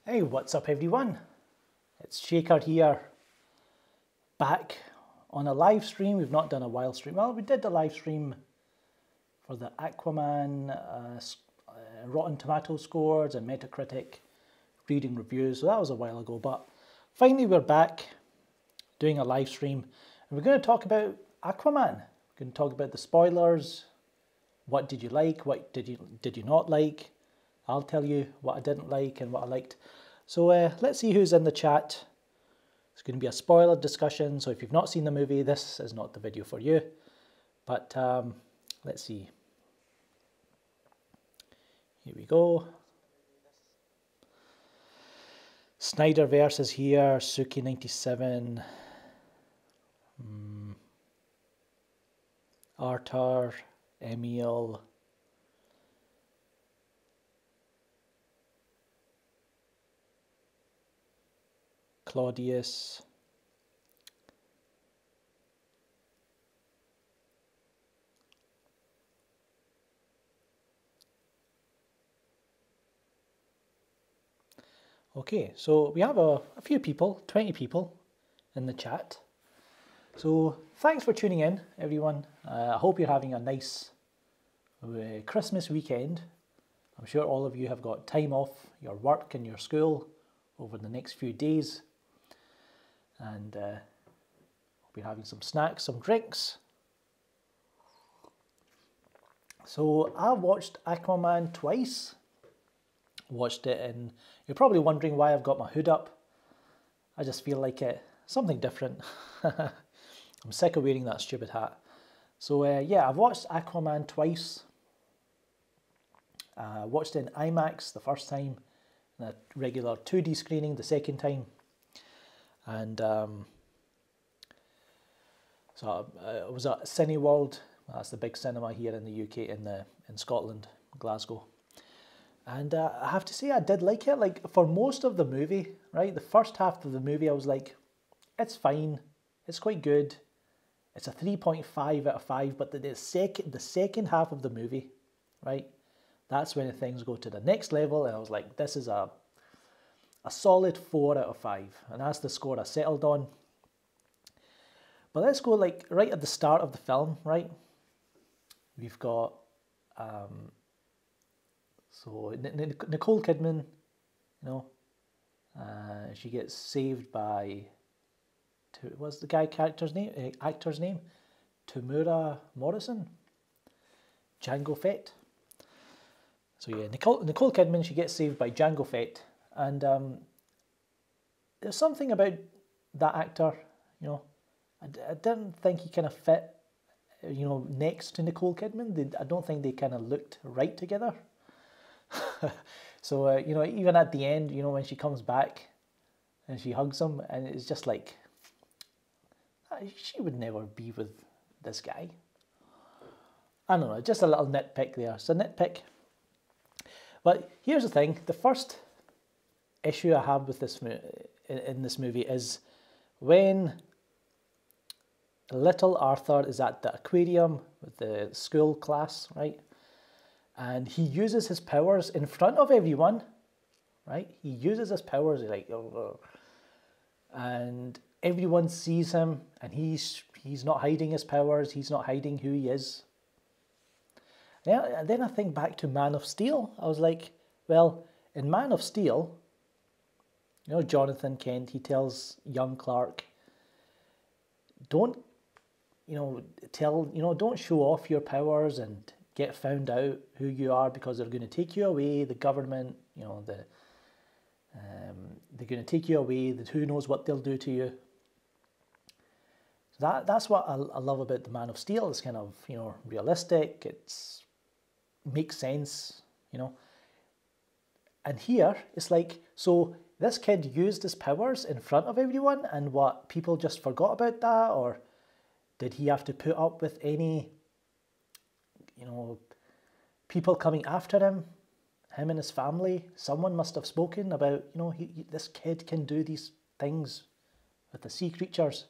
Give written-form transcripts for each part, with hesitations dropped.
Hey, what's up everyone? It's Shaker here, back on a live stream. We've not done a wild stream. Well, we did the live stream for the AQUAMAN Rotten Tomato scores and Metacritic reading reviews. So that was a while ago, but finally we're back doing a live stream. And we're going to talk about AQUAMAN. We're going to talk about the spoilers. What did you like? What did you not like? I'll tell you what I didn't like and what I liked. So let's see who's in the chat. It's going to be a spoiler discussion, so if you've not seen the movie, this is not the video for you. But let's see. Here we go. Snyderverse is here. Suki97. Arthur. Emil. Claudius. Okay, so we have a few people, 20 people in the chat. So thanks for tuning in, everyone. I hope you're having a nice Christmas weekend. I'm sure all of you have got time off your work and your school over the next few days. And we'll be having some snacks, some drinks. So I watched AQUAMAN twice. Watched it and you're probably wondering why I've got my hood up. I just feel like it, something different. I'm sick of wearing that stupid hat. So yeah, I've watched AQUAMAN twice. Watched it in IMAX the first time, and a regular 2D screening the second time. And so I was at Cineworld. That's the big cinema here in the UK, in Scotland, Glasgow. And I have to say I did like it. Like for most of the movie, right? The first half of the movie, I was like, it's fine. It's quite good. It's a 3.5 out of 5. But the second half of the movie, right? That's when things go to the next level. And I was like, this is a solid 4 out of 5. And that's the score I settled on. But let's go like right at the start of the film, right? We've got... So Nicole Kidman, you know, she gets saved by, what's the actor's name? Tamura Morrison, Django Fett. So yeah, Nicole Kidman, she gets saved by Django Fett, and there's something about that actor, you know, I didn't think he kind of fit, you know, next to Nicole Kidman. I don't think they kind of looked right together. So you know, even at the end, you know, when she comes back and she hugs him, and it's just like, she would never be with this guy. I don't know, just a little nitpick there. It's a nitpick. But here's the thing, the first issue I have with this in this movie is when little Arthur is at the aquarium with the school class, right? And he uses his powers in front of everyone, right? He uses his powers like, and everyone sees him, and he's not hiding his powers. He's not hiding who he is. Then I think back to Man of Steel. I was like, well, in Man of Steel, you know, Jonathan Kent, he tells young Clark, don't, you know, don't show off your powers and get found out who you are, because they're going to take you away. The government, you know, they're going to take you away. Who knows what they'll do to you? So that's what I love about the Man of Steel. It's kind of, you know, realistic. It's makes sense, you know. And here it's like, so this kid used his powers in front of everyone, and what, people just forgot about that, or did he have to put up with any, you know, people coming after him and his family? Someone must have spoken about, you know, this kid can do these things with the sea creatures.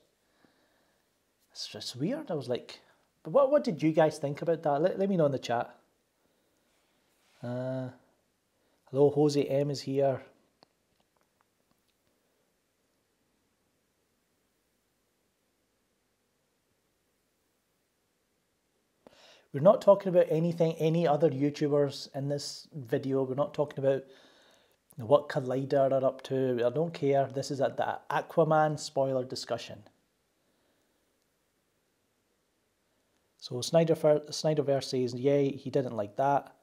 It's just weird. I was like, but what did you guys think about that? Let me know in the chat. Hello, Jose M is here. We're not talking about any other YouTubers in this video. We're not talking about what Collider are up to. I don't care. This is at the Aquaman spoiler discussion. So Snyderverse says, yeah, he didn't like that.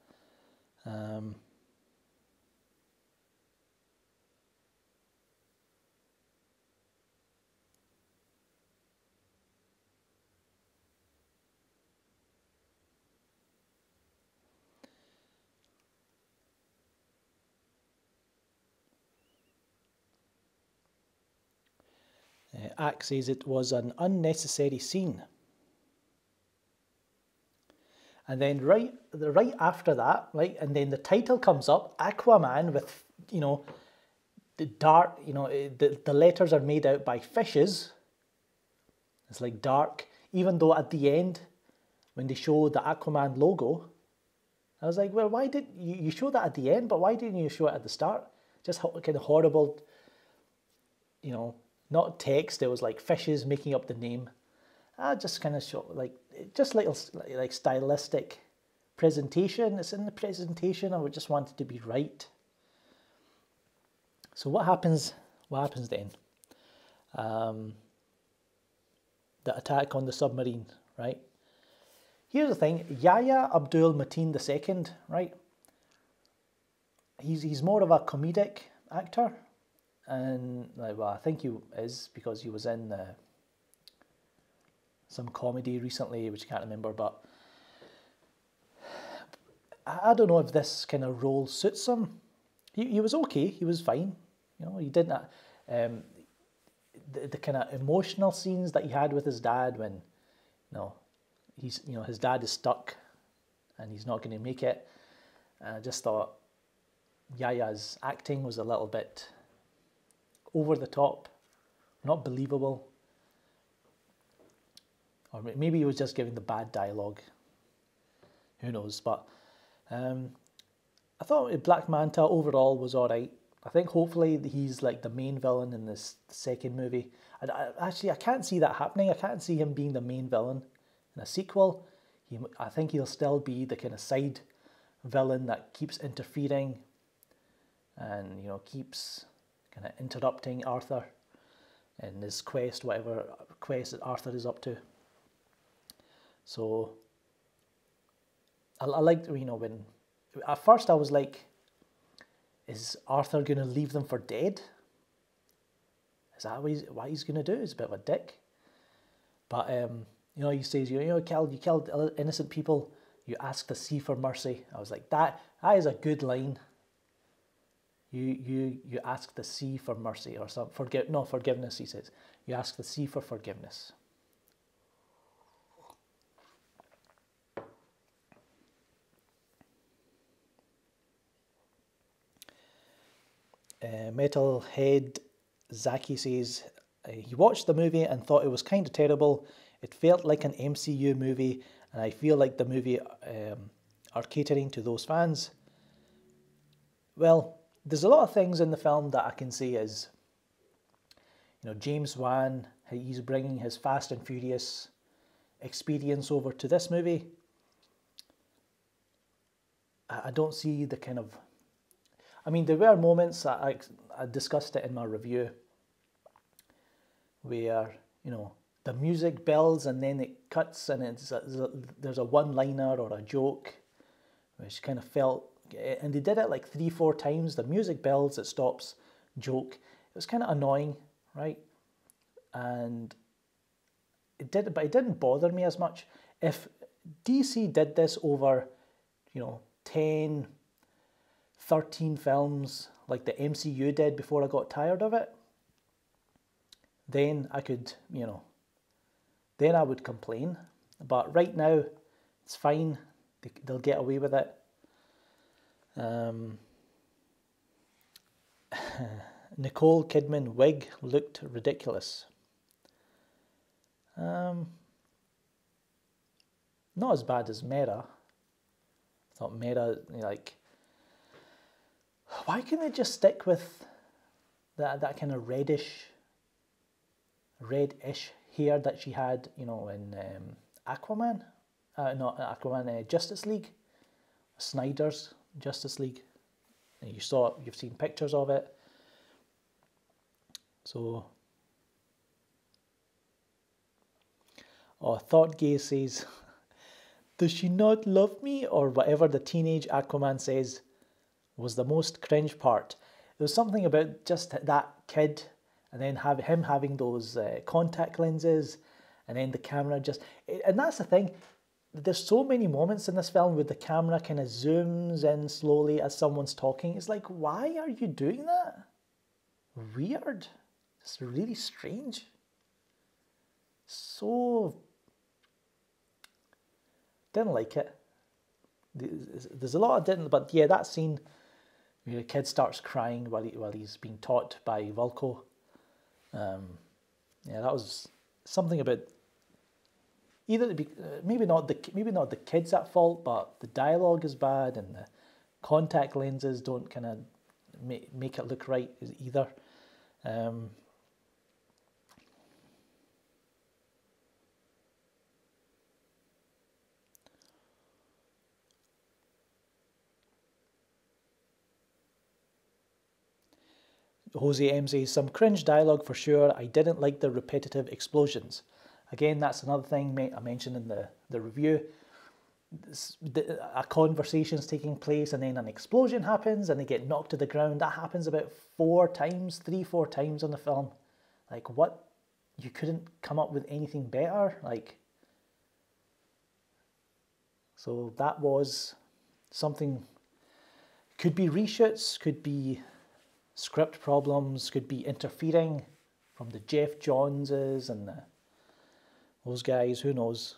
Ack says it was an unnecessary scene. And then right after that, right, and then the title comes up, Aquaman, with, you know, the dark, you know, the letters are made out by fishes. It's like dark, even though at the end, when they show the Aquaman logo, I was like, well, why did you show that at the end, but why didn't you show it at the start? Just kind of horrible, you know, not text, it was like fishes making up the name. I just kind of show, like, just little, like, stylistic presentation. It's in the presentation. I would just want it to be right. So what happens then? The attack on the submarine, right? Here's the thing, Yahya Abdul-Mateen II, right? He's more of a comedic actor, and well, I think he is, because he was in some comedy recently, which I can't remember, but I don't know if this kind of role suits him. He was okay, he was fine, you know, he didn't, the kind of emotional scenes that he had with his dad when, his dad is stuck and he's not going to make it, and I just thought Yahya's acting was a little bit over the top, not believable. Or maybe he was just giving the bad dialogue. Who knows? But I thought Black Manta overall was alright. I think hopefully he's like the main villain in this second movie. Actually, I can't see that happening. I can't see him being the main villain in a sequel. I think he'll still be the kind of side villain that keeps interfering and, you know, keeps kind of interrupting Arthur in his quest, whatever quest that Arthur is up to. So I liked, you know, when at first I was like, is Arthur going to leave them for dead? Is that what he's going to do? He's a bit of a dick. But, you know, he says, you killed innocent people, you ask the sea for mercy. I was like, that is a good line. You ask the sea for mercy, or some forgiveness, he says. You ask the sea for forgiveness. Metalhead Zaki says, he watched the movie and thought it was kind of terrible. It felt like an MCU movie, and I feel like the movie are catering to those fans. Well, there's a lot of things in the film that I can say is, you know, James Wan, he's bringing his Fast and Furious experience over to this movie. I don't see the kind of, I mean, there were moments, I discussed it in my review, where, you know, the music builds and then it cuts and there's a one-liner or a joke, which kind of felt, and they did it like 3-4 times. The music builds, it stops, joke. It was kind of annoying, right? And it didn't bother me as much. If DC did this over, you know, 10, 13 films like the MCU did before I got tired of it, then I could, you know, then I would complain. But right now, it's fine. They'll get away with it. Nicole Kidman wig looked ridiculous. Not as bad as Mera. I thought Mera, like, why can't they just stick with that kind of reddish hair that she had, you know, in Aquaman? not Aquaman, Justice League, Snyder's Justice League. And you've seen pictures of it. So, Thought Gay says, does she not love me? Or whatever the teenage Aquaman says was the most cringe part. There was something about just that kid, and then him having those contact lenses, and then the camera and that's the thing. There's so many moments in this film where the camera kind of zooms in slowly as someone's talking. It's like, why are you doing that? Weird. It's really strange. So, didn't like it. There's a lot I didn't, but yeah, that scene where the kid starts crying while he's being taught by Vulko. Yeah, that was something about either maybe not the kids at fault, but the dialogue is bad and the contact lenses don't kind of make it look right either. Jose M says, some cringe dialogue for sure. I didn't like the repetitive explosions. Again, that's another thing I mentioned in the review. A conversation's taking place and then an explosion happens and they get knocked to the ground. That happens about 4 times, 3-4 times in the film. Like, what? You couldn't come up with anything better? Like, so that was something. Could be reshoots, could be script problems, could be interfering from the Jeff Joneses and those guys, who knows.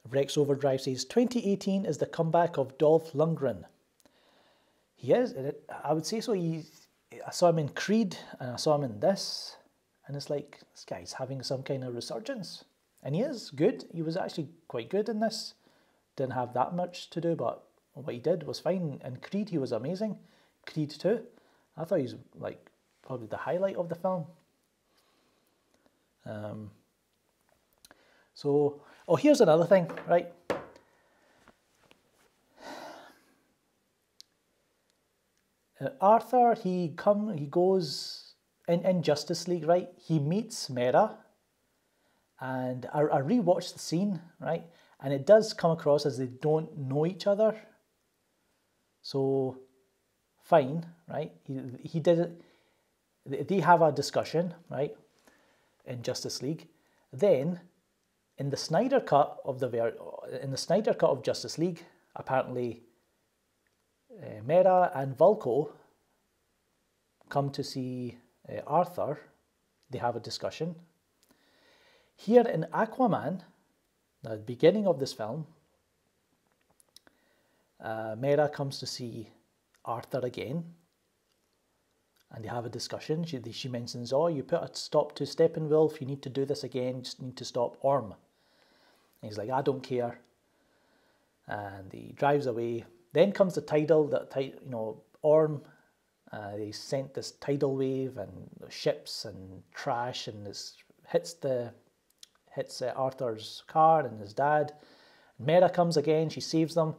Rex Overdrive says, 2018 is the comeback of Dolph Lundgren. He is, I would say so. I saw him in Creed and I saw him in this, and it's like, this guy's having some kind of resurgence. And he is good. He was actually quite good in this. Didn't have that much to do, but what he did was fine. In Creed, he was amazing. Creed 2, I thought he was like probably the highlight of the film. So, here's another thing, right? Arthur, he goes in Justice League, right? He meets Mera, and I rewatched the scene, right? And it does come across as they don't know each other. So, fine, right? He did it. They have a discussion, right? In Justice League. Then, in the Snyder cut of Justice League, apparently, Mera and Vulko come to see Arthur. They have a discussion. Here in Aquaman, the beginning of this film, Mera comes to see Arthur again, and they have a discussion. She mentions, you put a stop to Steppenwolf, you need to do this again, you just need to stop Orm. And he's like, I don't care. And he drives away. Then comes the tidal, Orm, they sent this tidal wave and ships and trash, and this hits Arthur's car and his dad. Mera comes again, she saves them.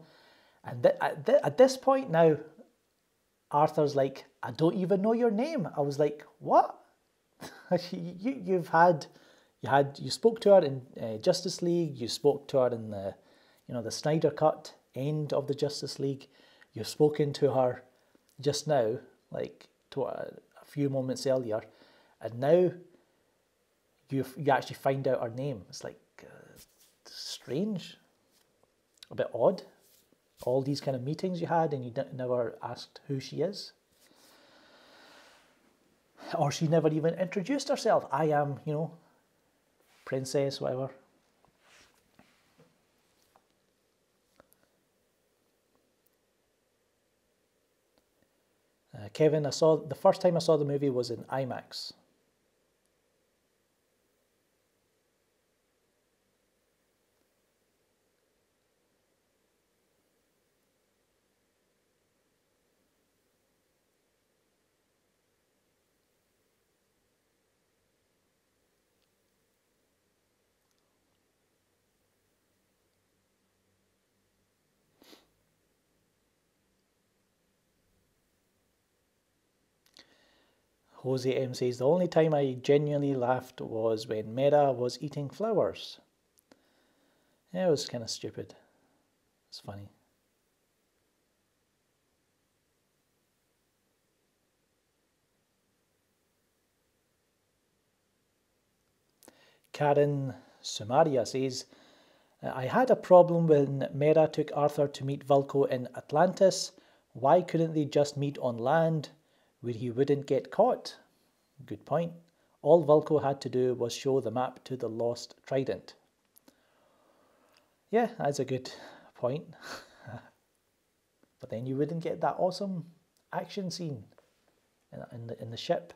And at this point now, Arthur's like, I don't even know your name. I was like, what? you spoke to her in Justice League. You spoke to her in the Snyder Cut end of the Justice League. You've spoken to her just now, like a few moments earlier, and now you actually find out her name. It's like strange, a bit odd. All these kind of meetings you had and you never asked who she is. Or she never even introduced herself. I am, princess, whatever. Kevin, the first time I saw the movie was in IMAX. Jose M says, the only time I genuinely laughed was when Mera was eating flowers. Yeah, it was kind of stupid. It's funny. Karen Sumaria says, I had a problem when Mera took Arthur to meet Vulko in Atlantis. Why couldn't they just meet on land where he wouldn't get caught? Good point. All Vulko had to do was show the map to the lost trident. Yeah, that's a good point. But then you wouldn't get that awesome action scene in the ship.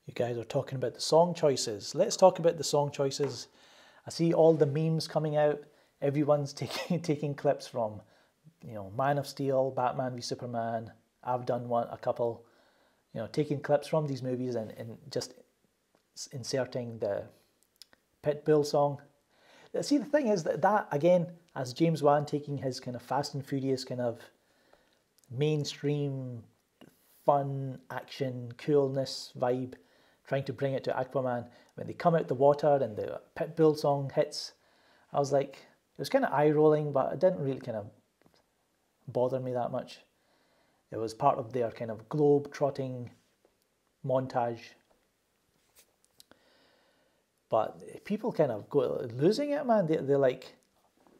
You guys are talking about the song choices. Let's talk about the song choices. I see all the memes coming out. Everyone's taking clips from, you know, Man of Steel, Batman v Superman. I've done a couple. You know, taking clips from these movies and just inserting the Pitbull song. See, the thing is that again, as James Wan taking his kind of Fast and Furious kind of mainstream fun, action, coolness vibe, trying to bring it to Aquaman. When they come out the water and the Pitbull song hits, I was like, it was kind of eye-rolling, but it didn't really kind of bother me that much. It was part of their kind of globe-trotting montage. But people kind of go losing it, man. They're like,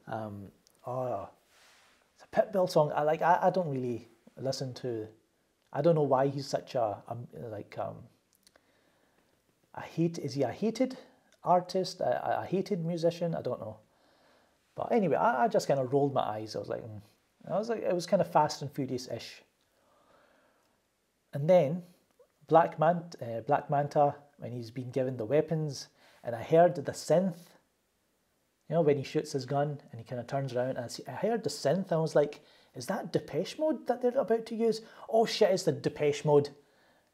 oh, it's a Pitbull song. I don't really listen to. I don't know why he's such is he a hated artist, a hated musician? I don't know. But anyway, I just kind of rolled my eyes. I was like, it was kind of Fast and Furious-ish. And then Black Manta, when he's been given the weapons, and I heard the synth, you know, when he shoots his gun and he kind of turns around, and I heard the synth, and I was like, is that Depeche Mode that they're about to use? Oh shit, it's the Depeche Mode.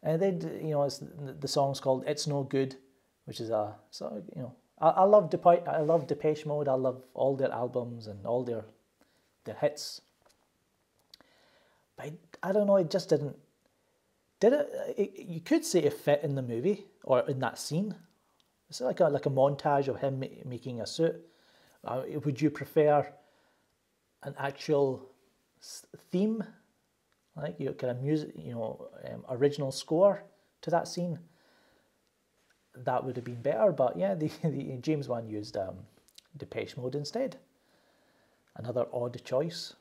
And then, you know, the song's called It's No Good, which is I love Depeche Mode. I love all their albums and all their hits. But I don't know, it just didn't. You could say it fit in the movie or in that scene. It's like a montage of him making a suit. Would you prefer an actual theme, like you kind of music, you know, original score to that scene? That would have been better. But yeah, the James Wan used Depeche Mode instead. Another odd choice.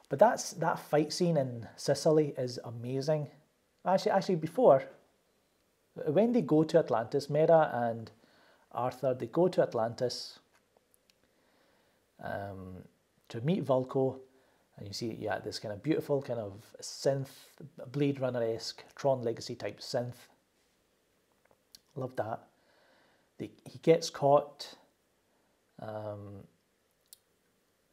But that fight scene in Sicily is amazing. Actually, before, when they go to Atlantis, Mera and Arthur, they go to Atlantis to meet Vulko, and you see, yeah, this kind of beautiful kind of synth, Blade Runner-esque, Tron Legacy type synth. Love that. He gets caught, and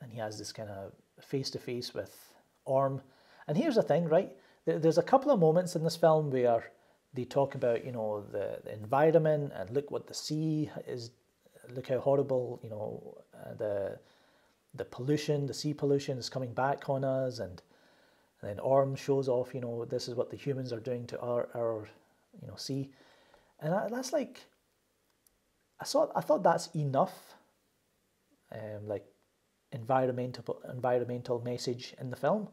he has this kind of face-to-face with Orm. And here's the thing, right? There's a couple of moments in this film where they talk about, you know, the environment and look what the sea is, look how horrible, you know, the pollution, the sea pollution is coming back on us, and then Orm shows off, you know, this is what the humans are doing to our you know, sea. And that's like, I thought that's enough, like environmental message in the film.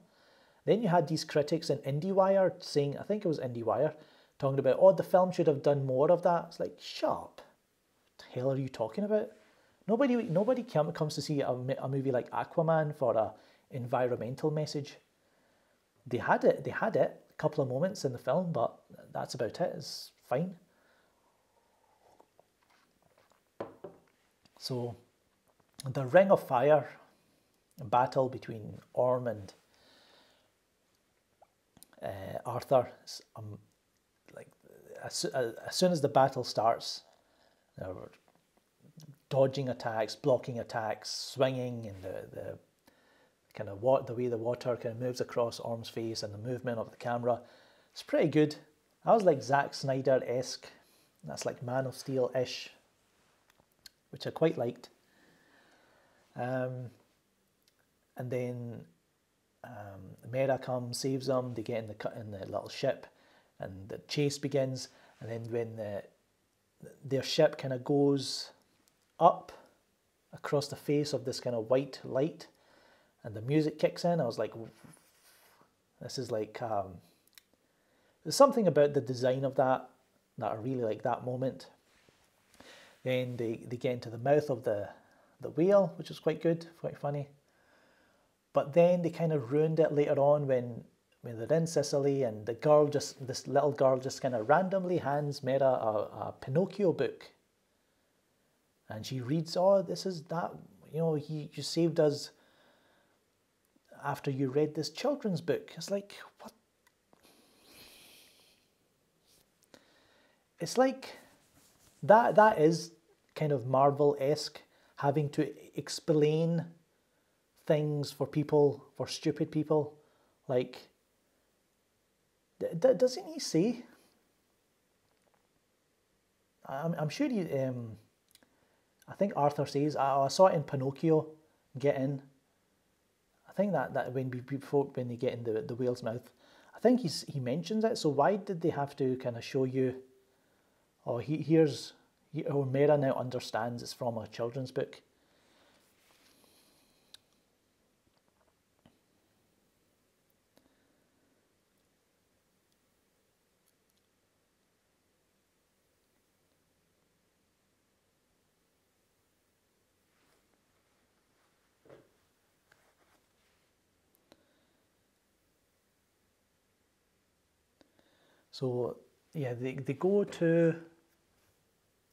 Then you had these critics in IndieWire saying, I think it was IndieWire, talking about, oh, the film should have done more of that. It's like, shut up. What the hell are you talking about? Nobody comes to see a movie like Aquaman for a environmental message. They had it, a couple of moments in the film, but that's about it. It's fine. So, the Ring of Fire battle between Orm and Arthur, like as soon as the battle starts, they're dodging attacks, blocking attacks, swinging, and the kind of the way the water kind of moves across Orm's face and the movement of the camera, it's pretty good. I was like Zack Snyder-esque, That's like Man of Steel-ish, which I quite liked. And then Mera comes, saves them. They get in the little ship, and the chase begins. And then when their ship kind of goes up across the face of this kind of white light, and the music kicks in, I was like, this is like, there's something about the design of that I really like that moment. Then they get into the mouth of the whale, which was quite good, quite funny. But then they kind of ruined it later on when they're in Sicily, and this little girl just kind of randomly hands Mera a Pinocchio book. And she reads, oh, this is that, you saved us after you read this children's book. It's like, what? It's like, that is kind of Marvel-esque, having to explain things for people, for stupid people. Like, doesn't he say? I'm sure he, I think Arthur says, I saw it in Pinocchio, get in. I think that when they get in the whale's mouth, I think he mentions it. So why did they have to kind of show you, oh, Mera now understands it's from a children's book. So yeah, they go to,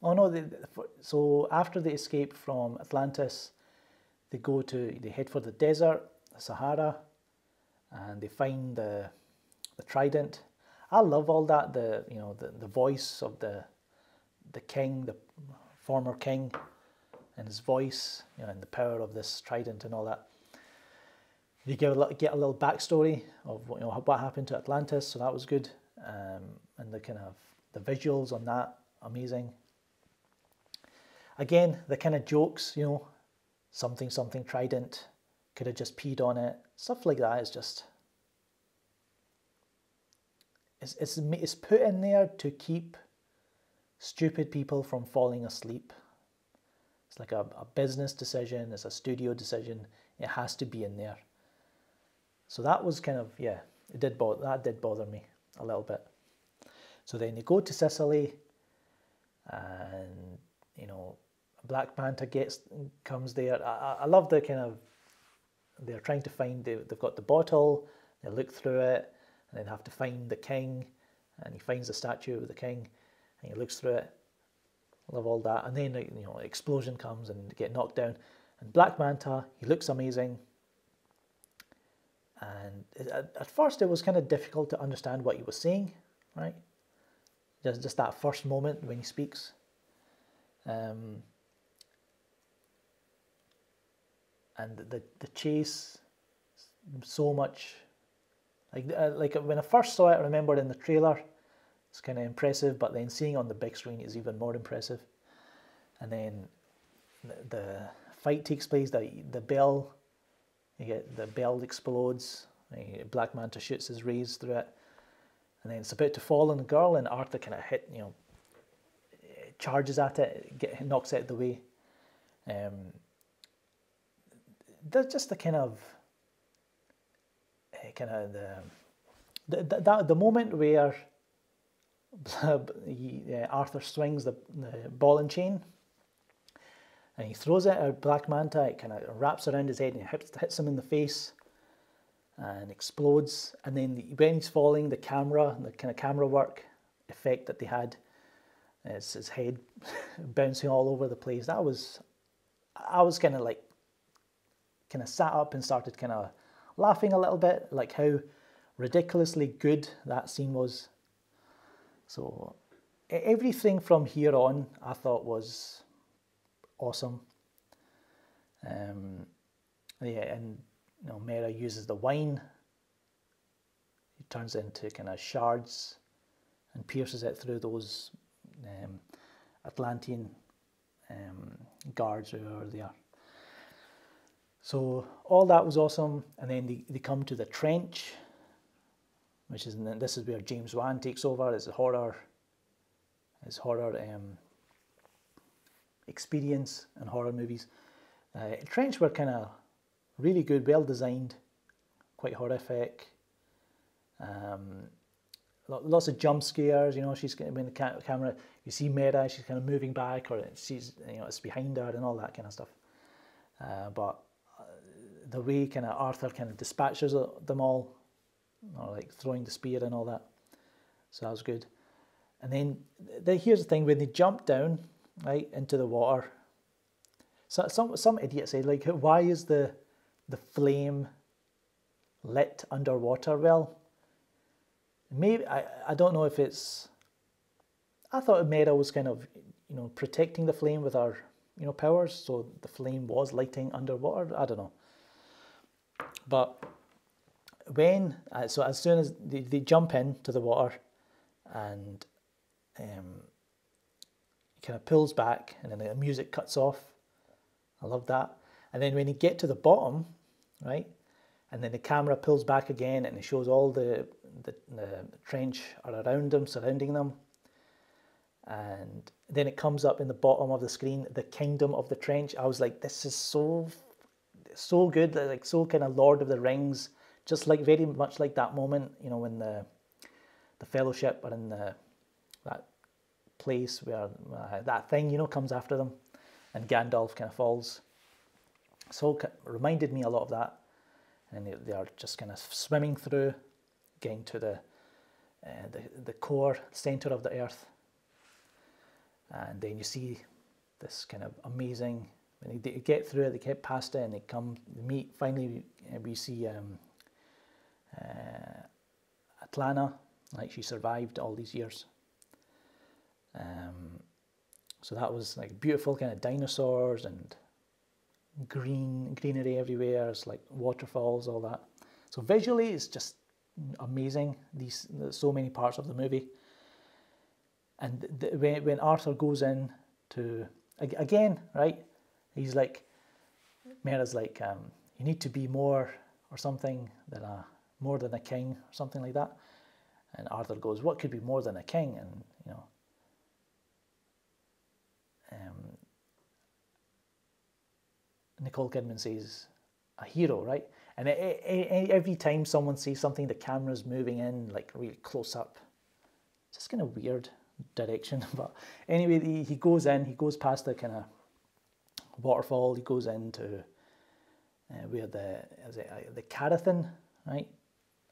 oh no, so after they escape from Atlantis, they head for the desert, the Sahara, and they find the trident. I love all that, the voice of the king, the former king, and his voice, and the power of this trident and all that. You get a little backstory of what happened to Atlantis, so that was good. And the visuals on that, amazing. Again, the kind of jokes, something trident, could have just peed on it, stuff like that is just, it's put in there to keep stupid people from falling asleep. It's like a business decision, it's a studio decision, it has to be in there. So that was kind of, yeah, that did bother me a little bit. So then they go to Sicily, and Black Manta comes there. I love the kind of, they're trying to find, they've got the bottle, they look through it, and then have to find the king, and he finds the statue of the king, and he looks through it. I love all that. And then explosion comes and they get knocked down, and Black Manta, he looks amazing. And at first it was kind of difficult to understand what he was saying, right? Just that first moment when he speaks. And the chase, so much, like when I first saw it, I remember in the trailer, it's kind of impressive, but then seeing it on the big screen is even more impressive. And then the fight takes place, the bell, the bell explodes, Black Manta shoots his rays through it, and then it's about to fall on the girl, and Arthur kind of charges at it, knocks it out of the way. There's just the kind of the moment where Arthur swings the ball and chain, and he throws it at Black Manta. It kind of wraps around his head and hits him in the face and explodes. And then when he's falling, the kind of camera work effect that they had, it's his head bouncing all over the place. I was kind of sat up and started kind of laughing a little bit, like how ridiculously good that scene was. So everything from here on I thought was awesome. Yeah, and Mera uses the wine. He turns it into kind of shards and pierces it through those Atlantean guards who are there. So all that was awesome, and then they come to the trench, which is, this is where James Wan takes over as horror experience in horror movies. Trench were kind of really good, well designed, quite horrific. Lots of jump scares, you know. She's when the camera, you see Mera, she's kind of moving back, or she's, you know, it's behind her and all that kind of stuff. But the way kind of Arthur kind of dispatches them all, or like throwing the spear and all that, so that was good. And then here's the thing: when they jump down right into the water, so some idiot said, like, why is the flame lit underwater? Well, maybe I don't know if it's. I thought Mera was kind of, you know, protecting the flame with her, you know, powers, so the flame was lighting underwater. I don't know. But when, so as soon as they jump into the water, and he kind of pulls back, and then the music cuts off. I love that. And then when you get to the bottom, right, and then the camera pulls back again, and it shows all the trench are around them, surrounding them. And then it comes up in the bottom of the screen, the kingdom of the trench. I was like, this is so good, like so kind of Lord of the Rings, just like very much like that moment, you know, when the Fellowship are in that place where that thing, you know, comes after them, and Gandalf kind of falls. So reminded me a lot of that, and they are just kind of swimming through, getting to the core center of the earth, and then you see this kind of amazing. When they get through it, they get past it, and they meet. Finally, we see Atlana, like she survived all these years. So that was like beautiful kind of dinosaurs and greenery everywhere. It's like waterfalls, all that. So visually, it's just amazing. There's so many parts of the movie. And when Arthur goes in to again, right? He's like, Mera's like, you need to be more or something more than a king, or something like that. And Arthur goes, what could be more than a king? And, you know, Nicole Kidman says, a hero, right? And every time someone says something, the camera's moving in, like really close up. It's just kind of weird direction. But anyway, he goes past the kind of waterfall. He goes into where the Carathan, right,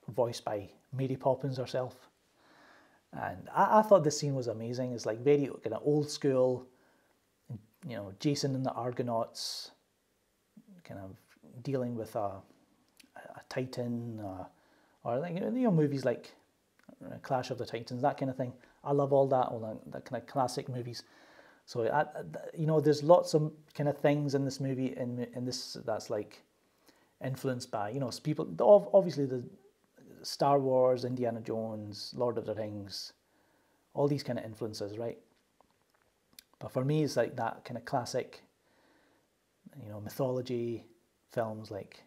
voiced by Mary Poppins herself. And I thought this scene was amazing. It's like very kind of old school, you know, Jason and the Argonauts, kind of dealing with a Titan, or like, you know, movies like Clash of the Titans, that kind of thing. I love all that kind of classic movies. So you know, there's lots of kind of things in this movie, in this, that's like influenced by, you know, people. Obviously, the Star Wars, Indiana Jones, Lord of the Rings, all these kind of influences, right? But for me, it's like that kind of classic, you know, mythology films, like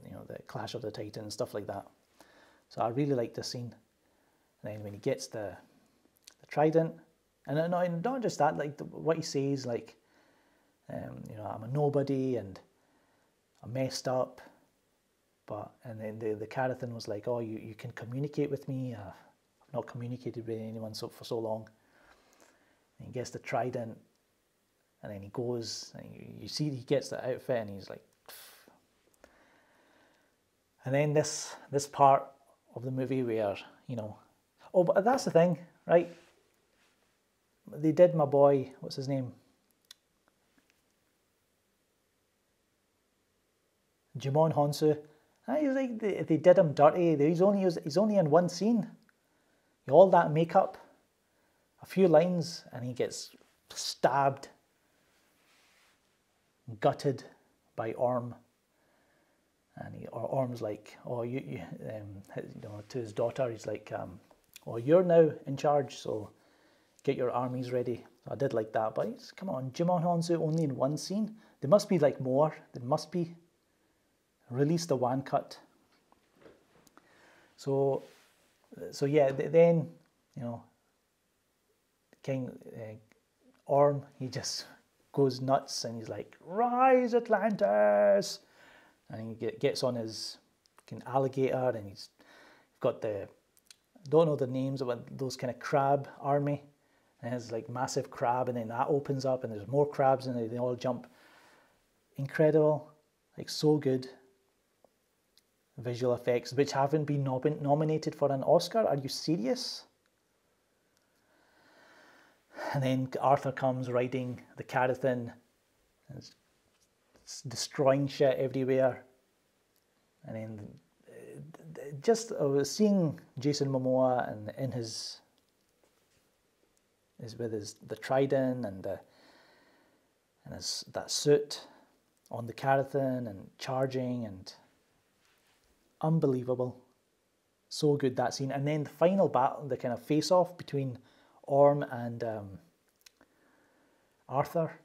you know, the Clash of the Titans, stuff like that. So I really like this scene. And then when he gets the trident, and not just that, like what he says, like, you know, I'm a nobody and I'm messed up, and then the Carathan was like, oh, you can communicate with me. I've not communicated with anyone for so long. And he gets the trident, and then he goes, and you see he gets the outfit, and he's like, pff. And then this part of the movie where, you know, oh, but that's the thing, right? They did my boy, what's his name? Jimon Honsu. He's like, they did him dirty. He's only in one scene. All that makeup, a few lines, and he gets stabbed, gutted by Orm. And Orm's like, oh, you know, to his daughter, he's like, oh, you're now in charge, so get your armies ready. So I did like that, but come on, Jimon Honsu only in one scene. There must be like more. There must be. Release the one cut. So yeah, then, you know, King Orm, he just goes nuts and he's like, "Rise, Atlantis!" And he gets on his alligator, and he's got the, don't know the names of those kind of crab army, and it's like massive crab, and then that opens up and there's more crabs and they all jump. Incredible, like so good. Visual effects, which haven't been nominated for an Oscar. Are you serious? And then Arthur comes riding the Carathan, and it's destroying shit everywhere. And then just I was seeing Jason Momoa and in his the trident and that suit on the Carathan and charging, and unbelievable. So good, that scene. And then the final battle, the kind of face-off between Orm and Arthur.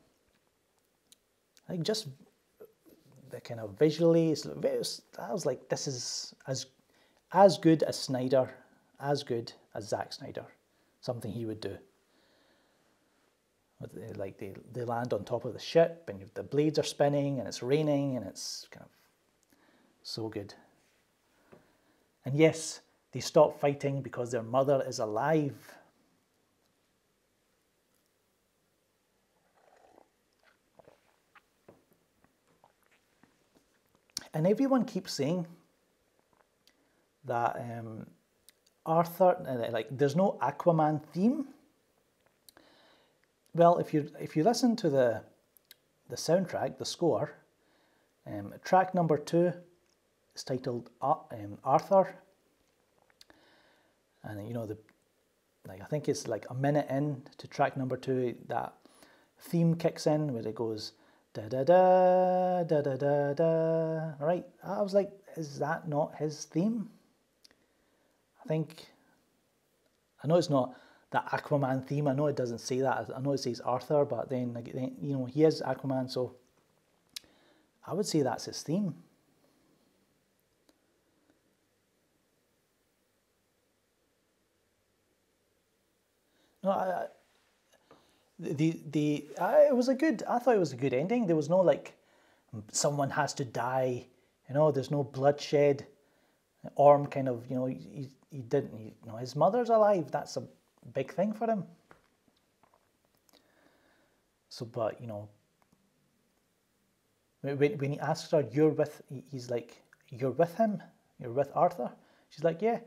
I think just the kind of visually, I was like, this is as good as Snyder, as good as Zack Snyder. Something he would do. Like they land on top of the ship, and the blades are spinning, and it's raining, and it's kind of so good. And yes, they stop fighting because their mother is alive. And everyone keeps saying that Arthur, like, there's no Aquaman theme. Well, if you listen to the soundtrack, the score, track number 2 is titled Arthur, and you know, I think it's like a minute in to track number 2, that theme kicks in where it goes da da da da da da da. Right, I was like, is that not his theme? I know it's not the Aquaman theme. I know it doesn't say that. I know it says Arthur, but then you know, he is Aquaman, so I would say that's his theme. No, it was a good. I thought it was a good ending. There was no like, someone has to die. You know, there's no bloodshed. Orm kind of, you know, he didn't. You know, his mother's alive. That's a big thing for him. So, but you know, when he asks her, "You're with," he's like, "You're with him. You're with Arthur." She's like, "Yeah."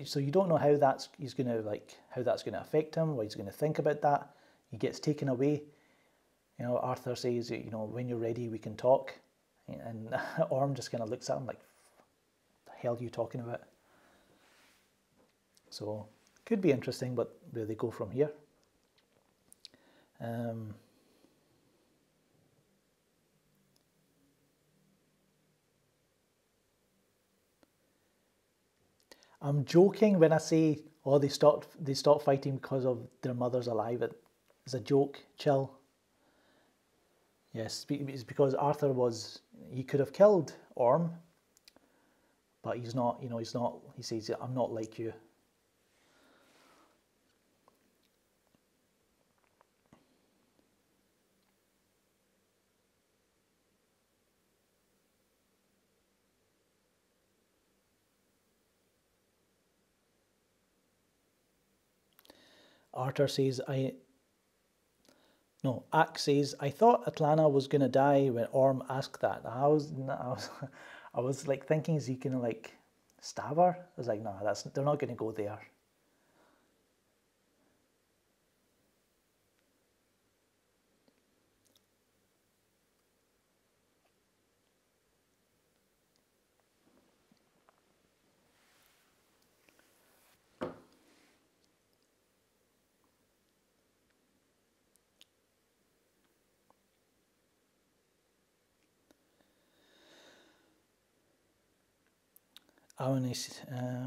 So you don't know how that's going to affect him, what he's going to think about that. He gets taken away. You know, Arthur says, you know, "When you're ready, we can talk." And Orm just kind of looks at him like, "What the hell are you talking about?" So could be interesting, but where they go from here. I'm joking when I say, "Oh, they stopped fighting because of their mother's alive." It's a joke. Chill. Yes, it's because Arthur he could have killed Orm, but he's not. You know, he's not. He says, "I'm not like you." Arthur says, Ak says, "I thought Atlanta was gonna die when Orm asked that." I was like thinking, is he gonna like stab her? I was like, no, they're not gonna go there.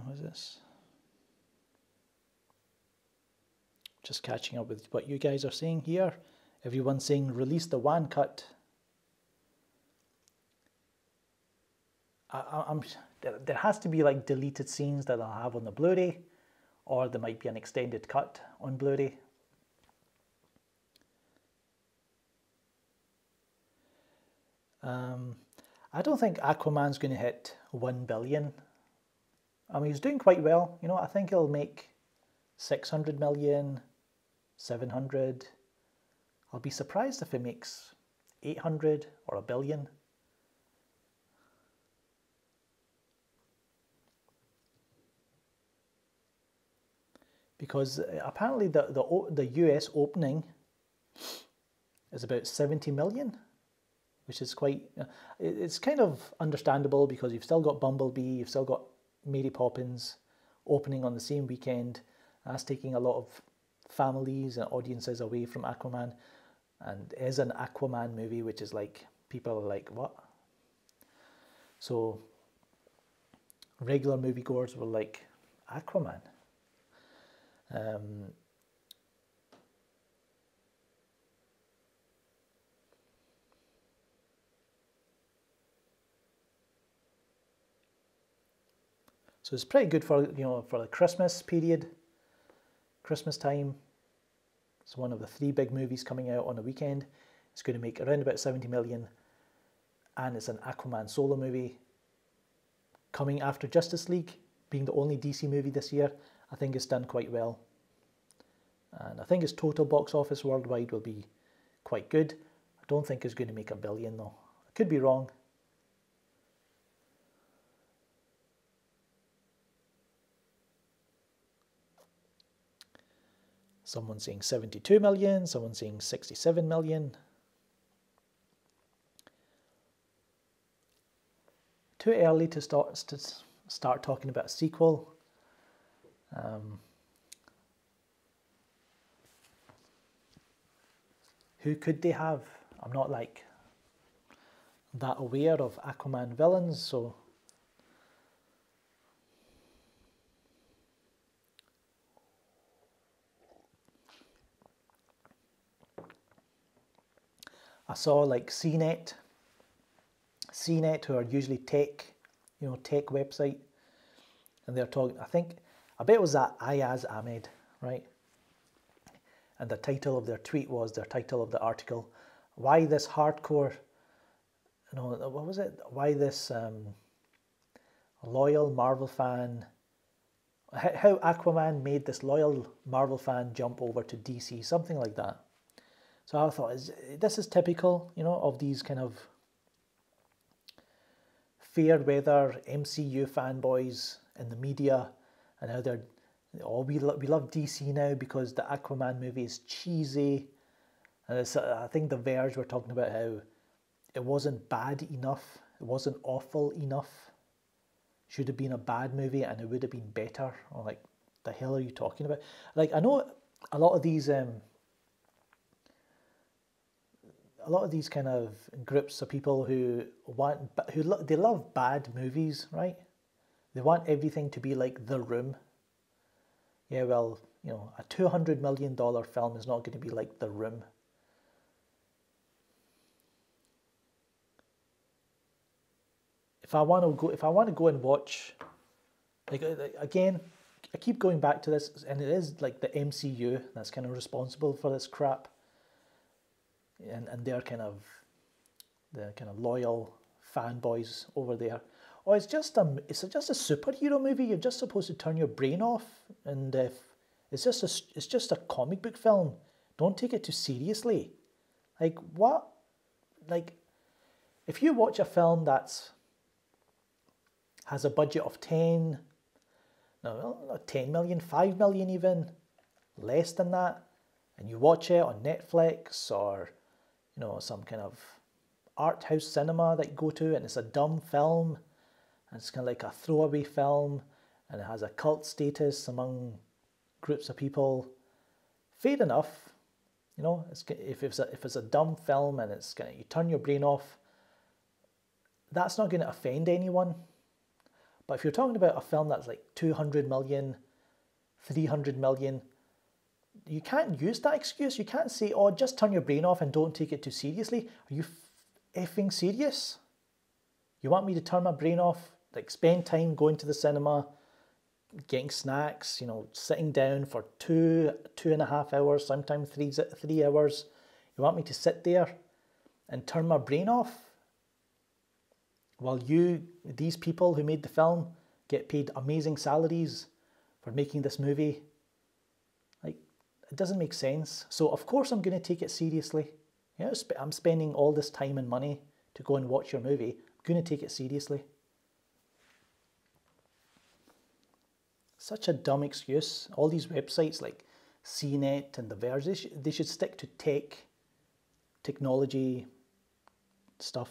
What's this? Just catching up with what you guys are saying here. Everyone's saying release the WAN cut. There has to be like deleted scenes that I'll have on the Blu-ray, or there might be an extended cut on Blu-ray. I don't think Aquaman's going to hit 1 billion. I mean, he's doing quite well. You know, I think he'll make 600 million, 700. I'll be surprised if he makes 800 or 1 billion. Because apparently the US opening is about 70 million. Which is quite, it's kind of understandable because you've still got Bumblebee, you've still got Mary Poppins opening on the same weekend. That's taking a lot of families and audiences away from Aquaman. And it is an Aquaman movie, which is like, people are like, what? So regular moviegoers were like, Aquaman? So it's pretty good for, you know, for the Christmas period, Christmas time. It's one of the 3 big movies coming out on the weekend. It's going to make around about 70 million, and it's an Aquaman solo movie. Coming after Justice League, being the only DC movie this year, I think it's done quite well. And I think its total box office worldwide will be quite good. I don't think it's going to make 1 billion though. I could be wrong. Someone's saying 72 million, someone's saying 67 million. Too early to start talking about a sequel. Who could they have? I'm not like that aware of Aquaman villains, so I saw like CNET, who are usually tech, you know, tech website, and they're talking, I bet it was that Ayaz Ahmed, right? And the title of their tweet was, their title of the article, why this hardcore, you know, what was it? Why this loyal Marvel fan, how Aquaman made this loyal Marvel fan jump over to DC, something like that. So I thought, this is typical, you know, of these kind of fair weather MCU fanboys in the media, and how they're, oh, we love DC now because the Aquaman movie is cheesy. And I think The Verge were talking about how it wasn't bad enough, it wasn't awful enough. Should have been a bad movie and it would have been better. Or like, the hell are you talking about? Like, I know a lot of these kind of groups of people who they love bad movies, right? They want everything to be like The Room. Yeah, well, you know, a $200 million film is not going to be like The Room. If I want to go and watch, like, again, I keep going back to this, and it is like the MCU that's kind of responsible for this crap. And they're kind of the kind of loyal fanboys over there. Oh, it's just a superhero movie. You're just supposed to turn your brain off, and it's just a comic book film. Don't take it too seriously. Like, what? Like, if you watch a film that's has a budget of 10 million, 5 million even, less than that, and you watch it on Netflix or, you know, some kind of art house cinema that you go to, and it's a dumb film, and it's kind of like a throwaway film, and it has a cult status among groups of people, fair enough. You know, if it's a dumb film and it's gonna, you turn your brain off, that's not going to offend anyone. But if you're talking about a film that's like 200 million, 300 million, you can't use that excuse. You can't say, oh, just turn your brain off and don't take it too seriously. Are you effing serious? You want me to turn my brain off, like spend time going to the cinema, getting snacks, you know, sitting down for 2.5 hours, sometimes 3 hours. You want me to sit there and turn my brain off while these people who made the film, get paid amazing salaries for making this movie? Like, it doesn't make sense. So of course I'm going to take it seriously. You know, I'm spending all this time and money to go and watch your movie. I'm going to take it seriously. Such a dumb excuse. All these websites like CNET and The Verge, they should stick to technology stuff.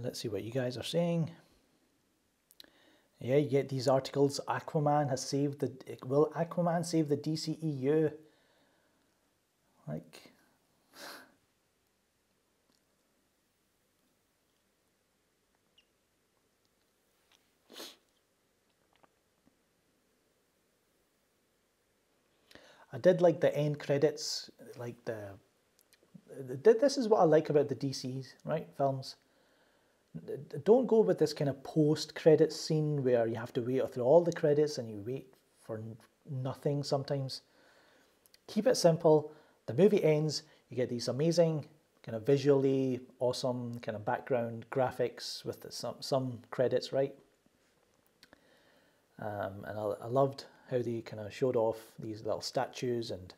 Let's see what you guys are saying. Yeah, you get these articles. Aquaman has saved the... Will Aquaman save the DCEU? Like... I did like the end credits, like this is what I like about the DCs, right, films. Don't go with this kind of post-credits scene where you have to wait through all the credits and you wait for nothing sometimes. Keep it simple. The movie ends, you get these amazing, kind of visually awesome kind of background graphics with some credits, right? And I loved how they kind of showed off these little statues and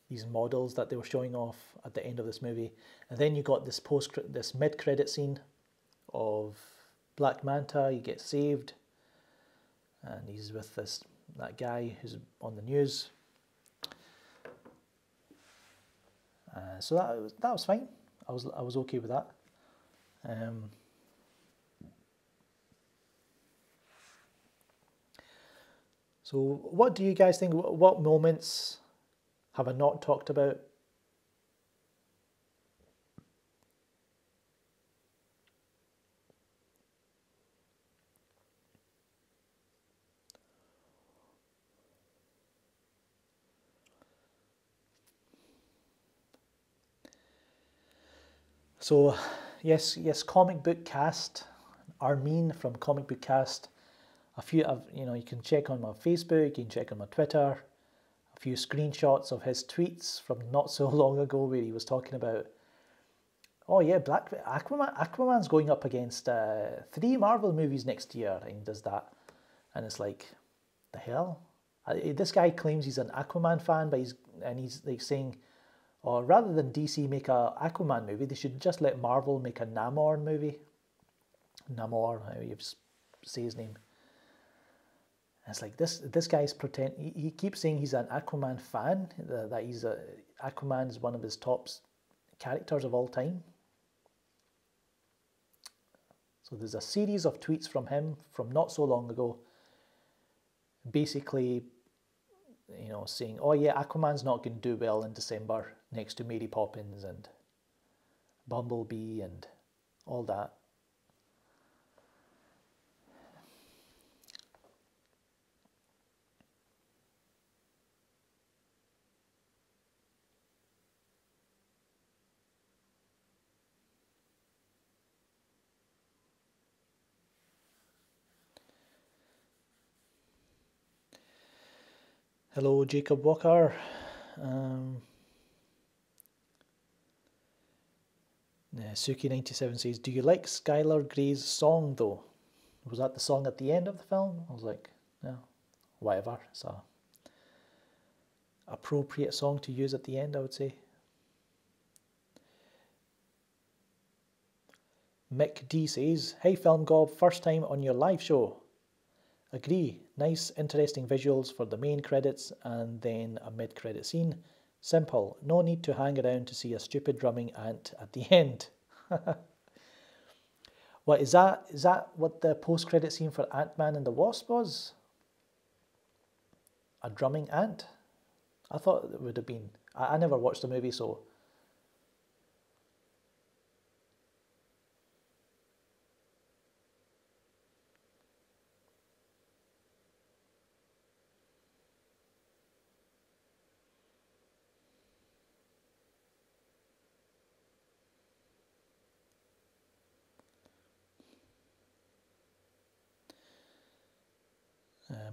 these models that they were showing off at the end of this movie. And then you got this mid-credit scene of Black Manta. He gets saved and he's with that guy who's on the news. So that was fine. I was okay with that. So what do you guys think? What moments have I not talked about? So yes, comic book cast. Armin from Comic Book Cast. A few of, you can check on my Facebook, you can check on my Twitter. A few screenshots of his tweets from not so long ago where he was talking about, oh yeah, Aquaman's going up against 3 Marvel movies next year, and he does that. And it's like, the hell? This guy claims he's an Aquaman fan, but he's like saying, oh, rather than DC make a Aquaman movie, they should just let Marvel make a Namor movie. Namor, how you say his name. And it's like this guy's he keeps saying he's an Aquaman fan, that Aquaman is one of his top characters of all time. So there's a series of tweets from him from not so long ago, basically, saying, oh yeah, Aquaman's not going to do well in December next to Mary Poppins and Bumblebee and all that. Hello, Jacob Walker. Suki97 says, do you like Skylar Grey's song though? Was that the song at the end of the film? I was like, yeah, whatever. It's a appropriate song to use at the end, I would say. Mick D says, hey Film Gob, first time on your live show. Agree. Nice, interesting visuals for the main credits and then a mid-credit scene. Simple. No need to hang around to see a stupid drumming ant at the end. What is that? Is that what the post-credit scene for Ant-Man and the Wasp was? A drumming ant? I thought it would have been... I never watched the movie, so...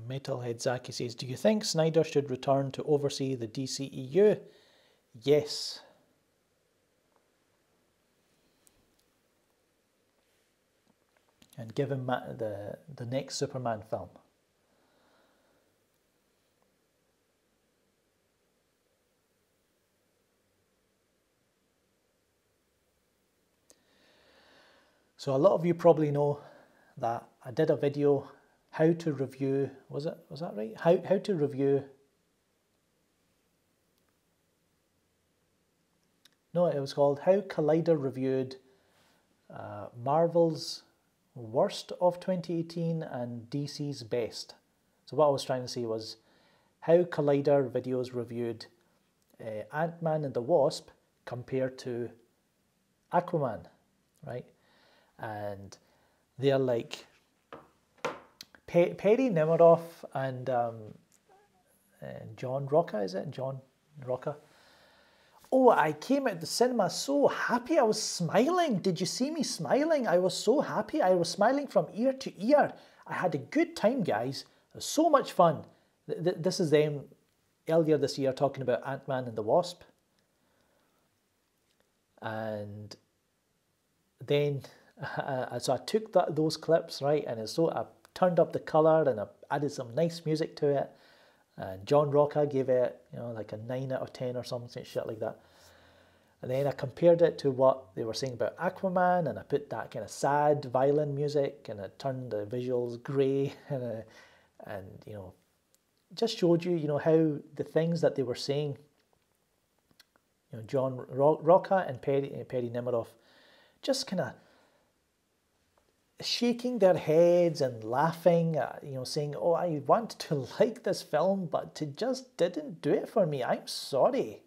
Metalhead Zaki says, do you think Snyder should return to oversee the DCEU? Yes. And give him the next Superman film. So a lot of you probably know that I did a video how to review, was that right? How to review, no, it was called How Collider Reviewed Marvel's Worst of 2018 and DC's Best. So what I was trying to say was how Collider videos reviewed Ant-Man and the Wasp compared to Aquaman, right? And they're like Perry Nemiroff and John Rocca, is it? John Rocca. Oh, I came out the cinema so happy. I was smiling. Did you see me smiling? I was so happy. I was smiling from ear to ear. I had a good time, guys. It was so much fun. This is them earlier this year talking about Ant-Man and the Wasp. And then, so I took those clips, right? And so I turned up the colour and I added some nice music to it. And John Rocca gave it, like a 9 out of 10 or something, shit like that. And then I compared it to what they were saying about Aquaman, and I put that kind of sad violin music, and I turned the visuals grey, and just showed you, how the things that they were saying, John Rocca and Perry Nemiroff, just kind of shaking their heads and laughing, saying, oh, I want to like this film, but it just didn't do it for me. I'm sorry.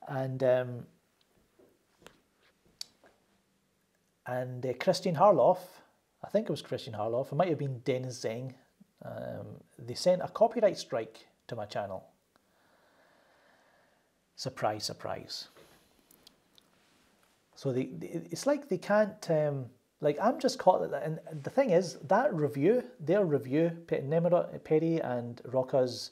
And Christian Harloff, I think it was Christian Harloff, it might have been Dennis Zeng, they sent a copyright strike to my channel. Surprise, surprise. So it's like they can't, I'm just caught, and the thing is, that review, their review, Perry and Rocca's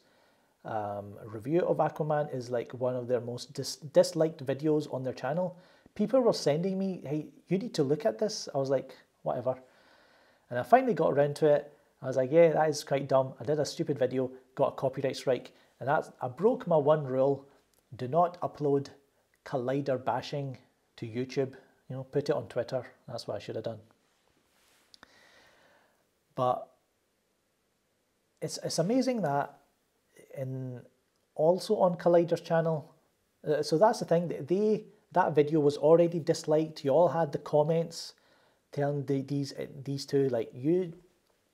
review of Aquaman is like one of their most disliked videos on their channel. People were sending me, hey, you need to look at this. I was like, whatever. And I finally got around to it. I was like, yeah, that is quite dumb. I did a stupid video, got a copyright strike. And I broke my one rule. Do not upload Collider bashing to YouTube, put it on Twitter. That's what I should have done. But it's amazing that also on Collider's channel, so that's the thing, that video was already disliked. You all had the comments telling these two, like, you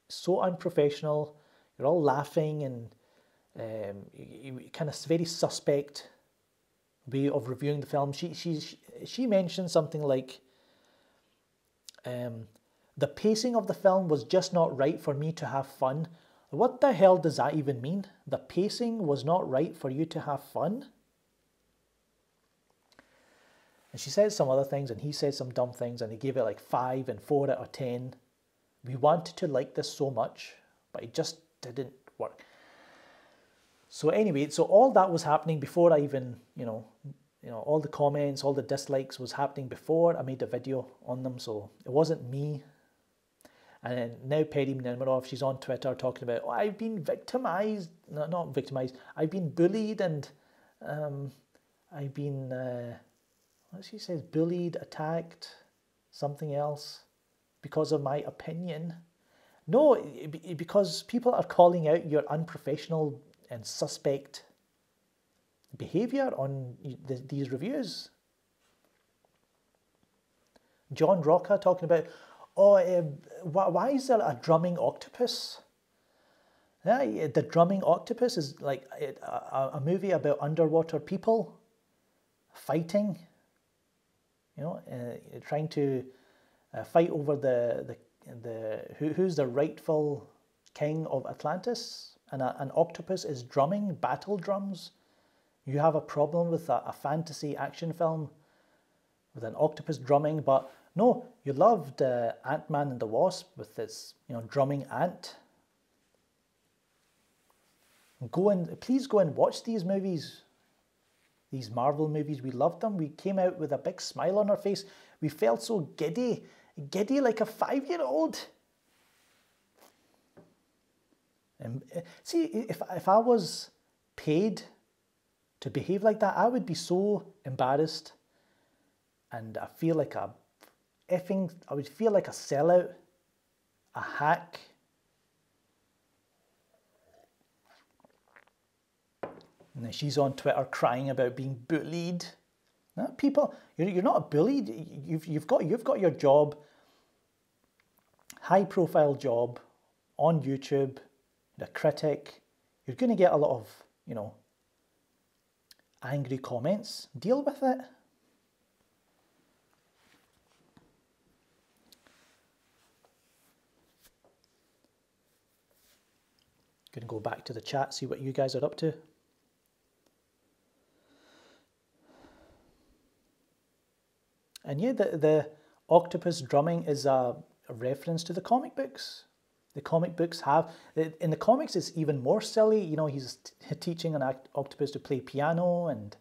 so unprofessional, you're all laughing, and you kind of very suspect way of reviewing the film. She mentioned something like, the pacing of the film was just not right for me to have fun. What the hell does that even mean? The pacing was not right for you to have fun? And she said some other things, and he said some dumb things, and he gave it like 5 and 4 out of 10. We wanted to like this so much, but it just didn't work. So anyway, so all that was happening before I even, all the comments, all the dislikes was happening before I made a video on them. So it wasn't me. And then now Perry Nemiroff, she's on Twitter talking about, oh, I've been victimized. No, not victimized. I've been bullied, and I've been, what she says, bullied, attacked, something else, because of my opinion. No, because people are calling out your unprofessional and suspect behavior on these reviews. John Rocca talking about, oh, why is there a drumming octopus? Yeah, the drumming octopus is like a movie about underwater people fighting, you know, trying to fight over who's the rightful king of Atlantis, and an octopus is drumming battle drums. You have a problem with a fantasy action film with an octopus drumming, but no, you loved Ant-Man and the Wasp with this, you know, drumming ant. Please go and watch these movies, these Marvel movies. We loved them. We came out with a big smile on our face. We felt so giddy like a 5-year-old. And see, if I was paid to behave like that, I would be so embarrassed, and I would feel like a sellout, a hack. And then she's on Twitter crying about being bullied. No, people, you're not bullied. You've got your job, high profile job on YouTube, a critic. You're going to get a lot of, you know, angry comments. Deal with it. Going to go back to the chat, see what you guys are up to. And yeah, the octopus drumming is a reference to the comic books. The comic books have, in the comics it's even more silly. You know, he's teaching an octopus to play piano and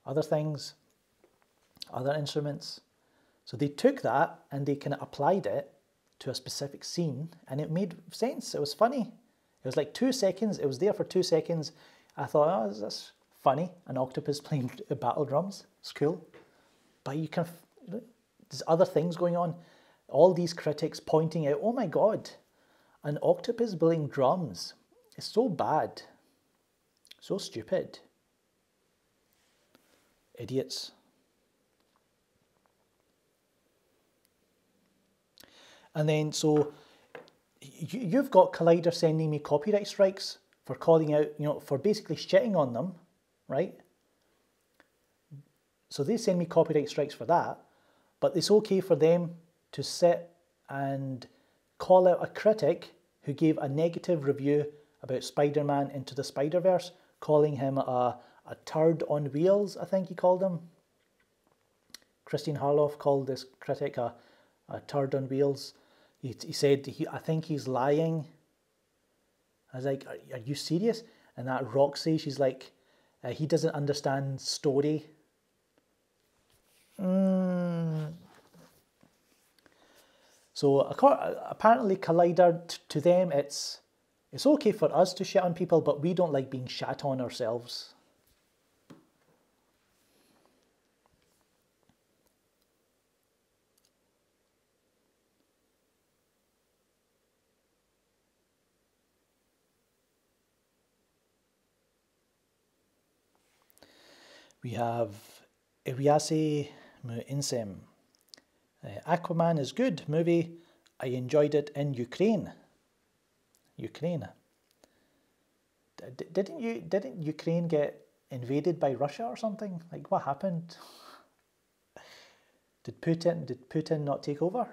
other things, other instruments. So they took that and they kind of applied it to a specific scene, and it made sense. It was funny. It was like 2 seconds. It was there for 2 seconds. I thought, oh, that's funny. An octopus playing battle drums. It's cool. But you can, there's other things going on. All these critics pointing out, oh my God, an octopus playing drums is so bad, so stupid. Idiots. And then, so you've got Collider sending me copyright strikes for calling out, you know, for basically shitting on them, right? So they send me copyright strikes for that, but it's okay for them to sit and call out a critic who gave a negative review about Spider-Man Into the Spider-Verse, calling him a turd on wheels, I think he called him. Christine Harloff called this critic a turd on wheels. He said, I think he's lying. I was like, are you serious? And that Roxy, she's like, he doesn't understand story. So apparently Collider, to them, it's okay for us to shit on people, but we don't like being shat on ourselves. We have Iriase Insem. Aquaman is good movie. I enjoyed it in Ukraine. Didn't Ukraine get invaded by Russia or something? Like, what happened? Did Putin not take over?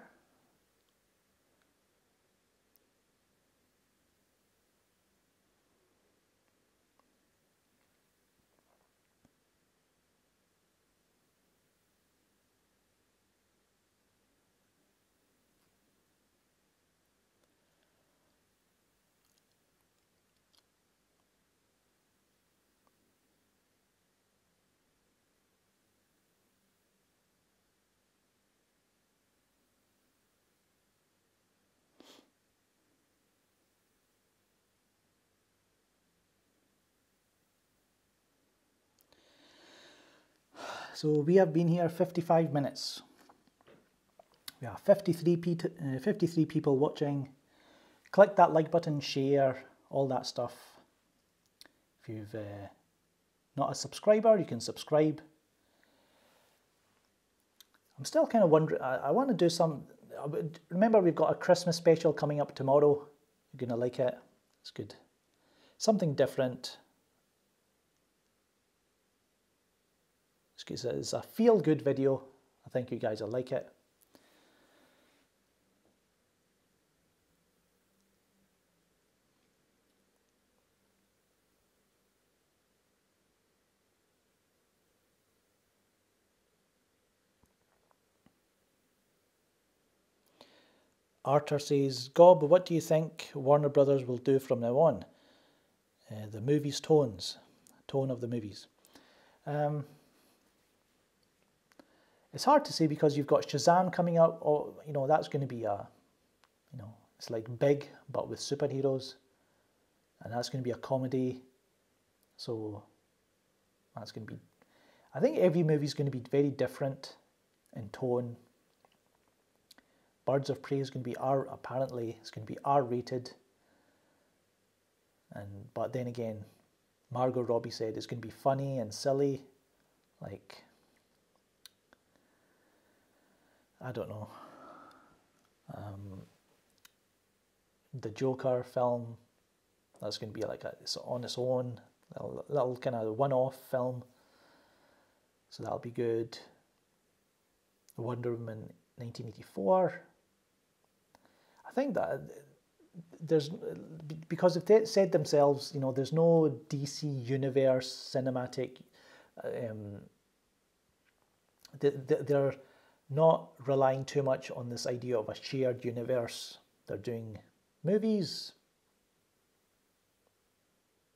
So we have been here 55 minutes. We have 53 people watching. click that like button, share, all that stuff. If you've not a subscriber, you can subscribe. I'm still kind of wondering, I want to do some, remember we've got a Christmas special coming up tomorrow. You're going to like it. It's good. Something different. It's a feel-good video. I think you guys will like it. Arthur says, Gob, what do you think Warner Brothers will do from now on? The movies' tone of the movies. It's hard to say because you've got Shazam coming up. Or, you know, that's going to be a, you know, it's like Big but with superheroes, and that's going to be a comedy. So that's going to be, I think every movie is going to be very different in tone. Birds of Prey is going to be apparently it's going to be R-rated, but then again, Margot Robbie said it's going to be funny and silly, like, I don't know. The Joker film, that's going to be like it's on its own, little kind of one-off film, so that'll be good. Wonder Woman 1984. I think that there's, because if they said themselves, you know, there's no DC universe cinematic, they're not relying too much on this idea of a shared universe. They're doing movies,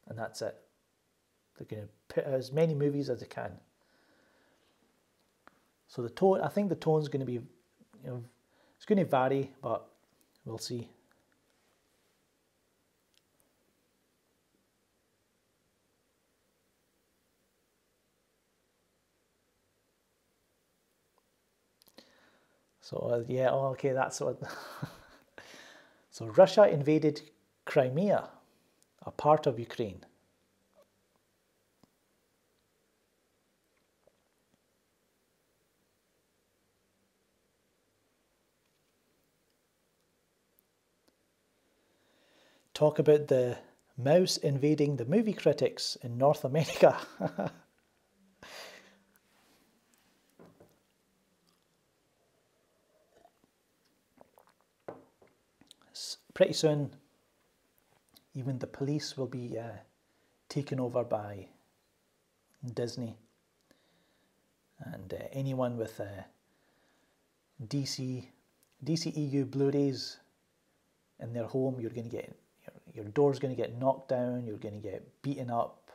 and that's it. They're going to put as many movies as they can. So the tone, I think the tone's going to be, you know, it's going to vary, but we'll see. So yeah, okay, that's what. So Russia invaded Crimea, a part of Ukraine. Talk about the mouse invading the movie critics in North America. Pretty soon, even the police will be taken over by Disney, and anyone with DCEU Blu-rays in their home, you're going to get, your door's going to get knocked down, you're going to get beaten up,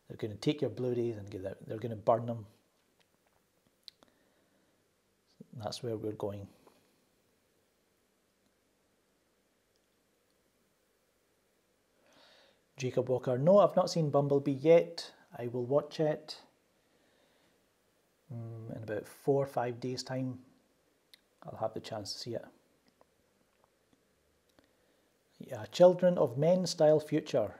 they're going to take your Blu-rays and they're going to burn them. That's where we're going. Jacob Walker, no, I've not seen Bumblebee yet. I will watch it in about 4 or 5 days' time. I'll have the chance to see it. Yeah, Children of Men style future.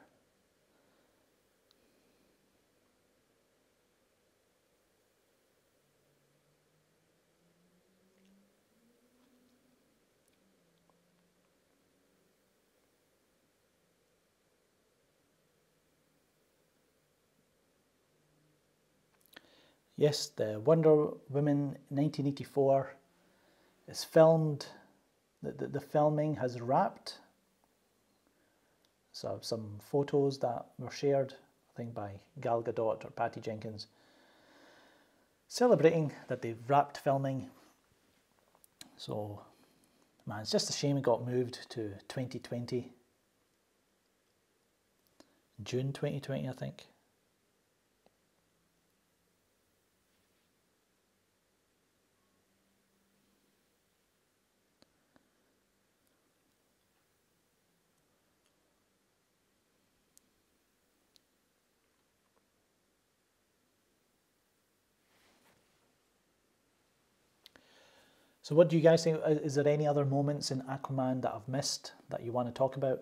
Yes, the Wonder Woman 1984 is filmed. The filming has wrapped. So some photos that were shared, I think by Gal Gadot or Patty Jenkins, celebrating that they've wrapped filming. So, man, it's just a shame it got moved to 2020. June 2020, I think. So what do you guys think? Is there any other moments in Aquaman that I've missed that you want to talk about?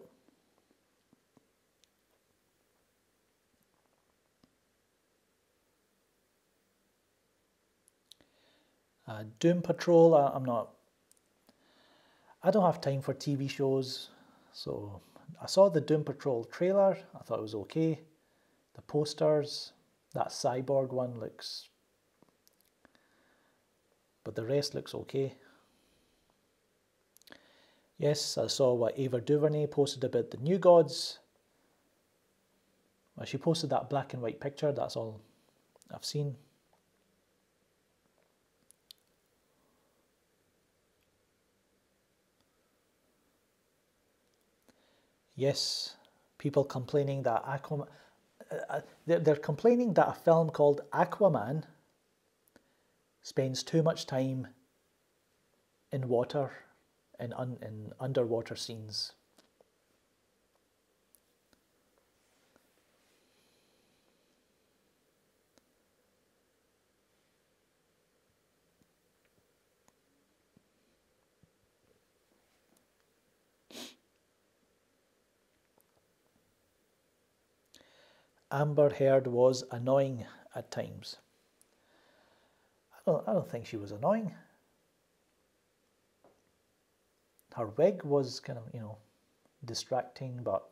Doom Patrol, I don't have time for TV shows, so I saw the Doom Patrol trailer, I thought it was okay. The posters, that cyborg one looks, but the rest looks okay. Yes, I saw what Ava DuVernay posted about the New Gods. Well, she posted that black and white picture, that's all I've seen. Yes, people complaining that Aquaman, they're complaining that a film called Aquaman spends too much time in water, in underwater scenes. Amber Heard was annoying at times. I don't think she was annoying. Her wig was kind of, you know, distracting, but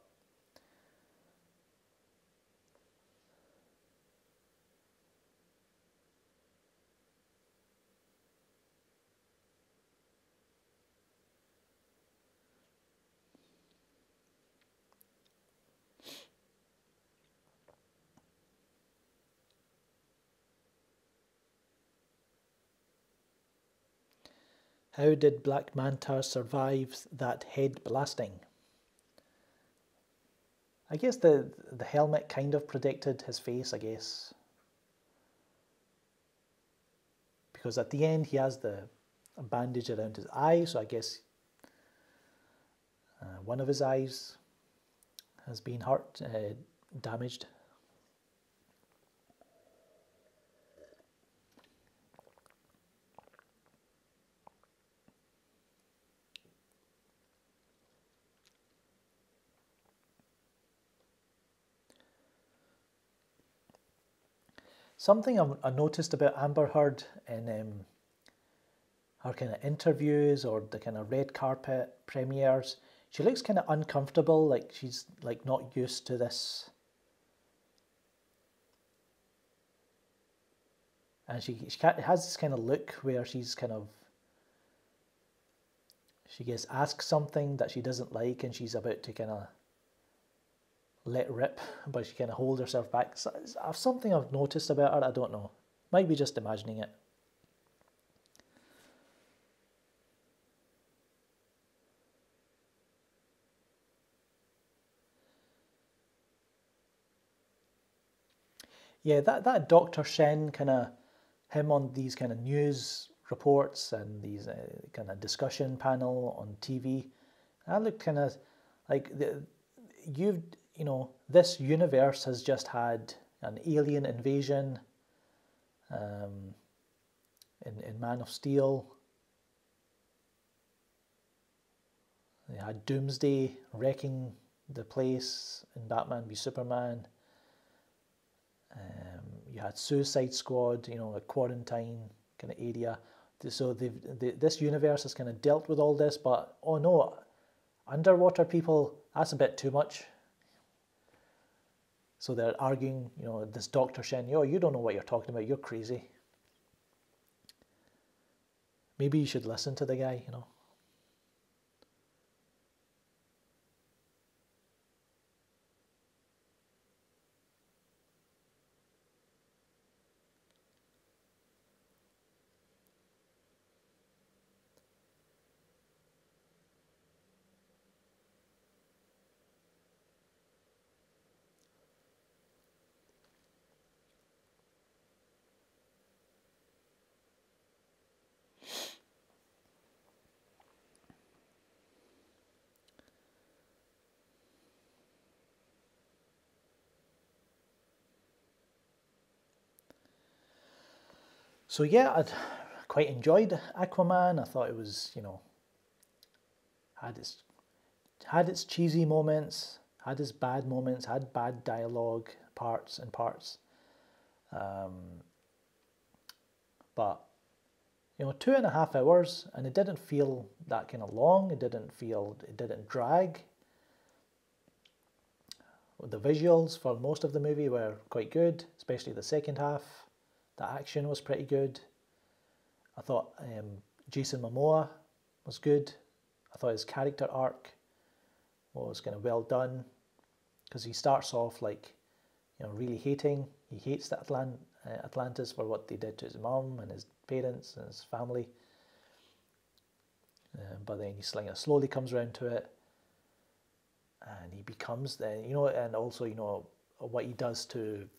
how did Black Manta survive that head blasting? I guess the helmet kind of protected his face, I guess. Because at the end he has the bandage around his eye, so I guess one of his eyes has been hurt, damaged. Something I noticed about Amber Heard in her kind of interviews or the kind of red carpet premieres, she looks kind of uncomfortable, like she's like not used to this. And she has this kind of look where she's kind of, she gets asked something that she doesn't like and she's about to kind of let rip, but she kind of holds herself back. So something I've noticed about her, I don't know. Might be just imagining it. Yeah, that Dr. Shen kind of, him on these kind of news reports and these kind of discussion panel on TV, that looked kind of like you know, this universe has just had an alien invasion in Man of Steel. They had Doomsday wrecking the place in Batman v Superman. You had Suicide Squad, you know, a quarantine kind of area. So this universe has kind of dealt with all this, but oh no, underwater people, that's a bit too much. So they're arguing, you know, this Dr. Shen, yo, you don't know what you're talking about, you're crazy. Maybe you should listen to the guy, you know. So yeah, quite enjoyed Aquaman. I thought it was, you know, had its cheesy moments, had its bad moments, had bad dialogue parts and parts. But, you know, 2.5 hours, and it didn't feel that kind of long. It didn't drag. The visuals for most of the movie were quite good, especially the second half. The action was pretty good. I thought Jason Momoa was good. I thought his character arc was kind of well done, because he starts off like, you know, really hating. He hates the Atlantis for what they did to his mom and his parents and his family. But then he slowly comes around to it, and he becomes the, you know, and also, you know, what he does to,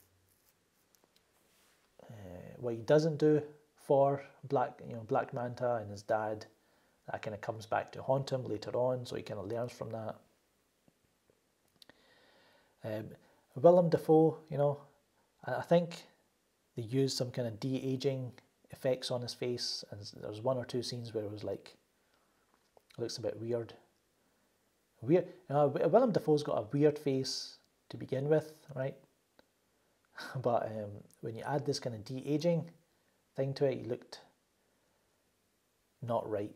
what he doesn't do for Black Manta and his dad, that kind of comes back to haunt him later on, so he kind of learns from that. Willem Dafoe, you know, I think they used some kind of de-aging effects on his face, and there was 1 or 2 scenes where it was like, it looks a bit weird. You know, Willem Dafoe's got a weird face to begin with, right? But when you add this kind of de-aging thing to it, he looked not right.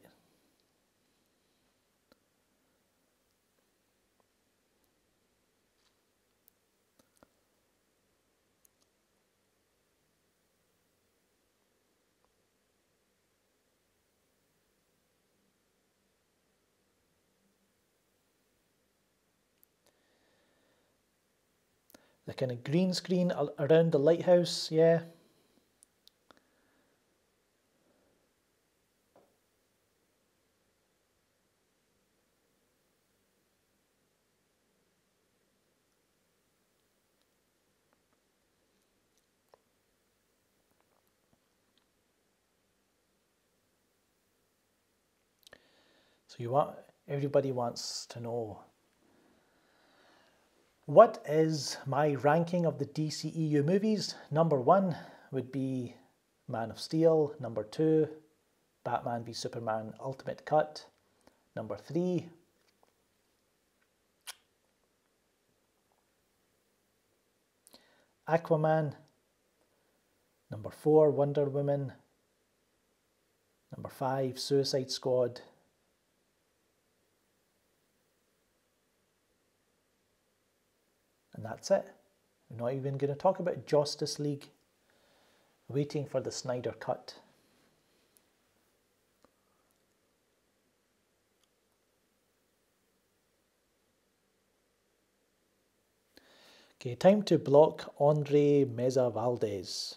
The kind of green screen around the lighthouse, yeah. So everybody wants to know, what is my ranking of the DCEU movies? Number 1 would be Man of Steel. Number 2, Batman v Superman Ultimate Cut. Number 3, Aquaman. Number 4, Wonder Woman. Number 5, Suicide Squad. And that's it. We're not even going to talk about Justice League. Waiting for the Snyder Cut. Okay, time to block Andre Meza Valdez.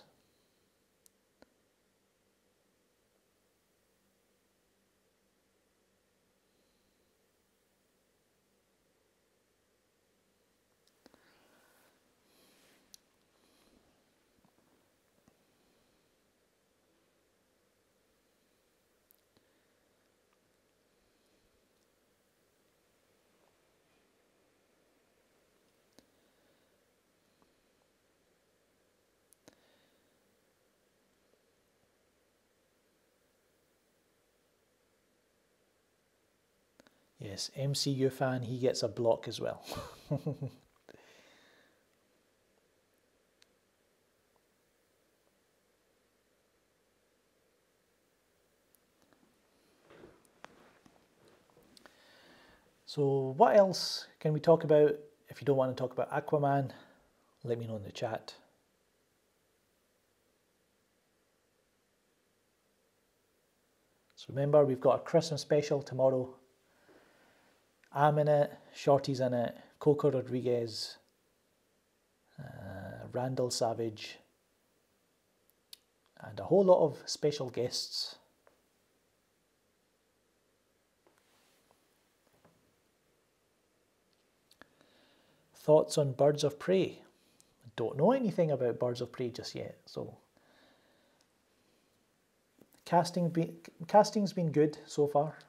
Yes, MCU fan, he gets a block as well. So what else can we talk about? If you don't want to talk about Aquaman, let me know in the chat. So remember, we've got a Christmas special tomorrow. I'm in it, Shorty's in it, Coco Rodriguez, Randall Savage, and a whole lot of special guests. Thoughts on Birds of Prey? I don't know anything about Birds of Prey just yet, so casting's been good so far.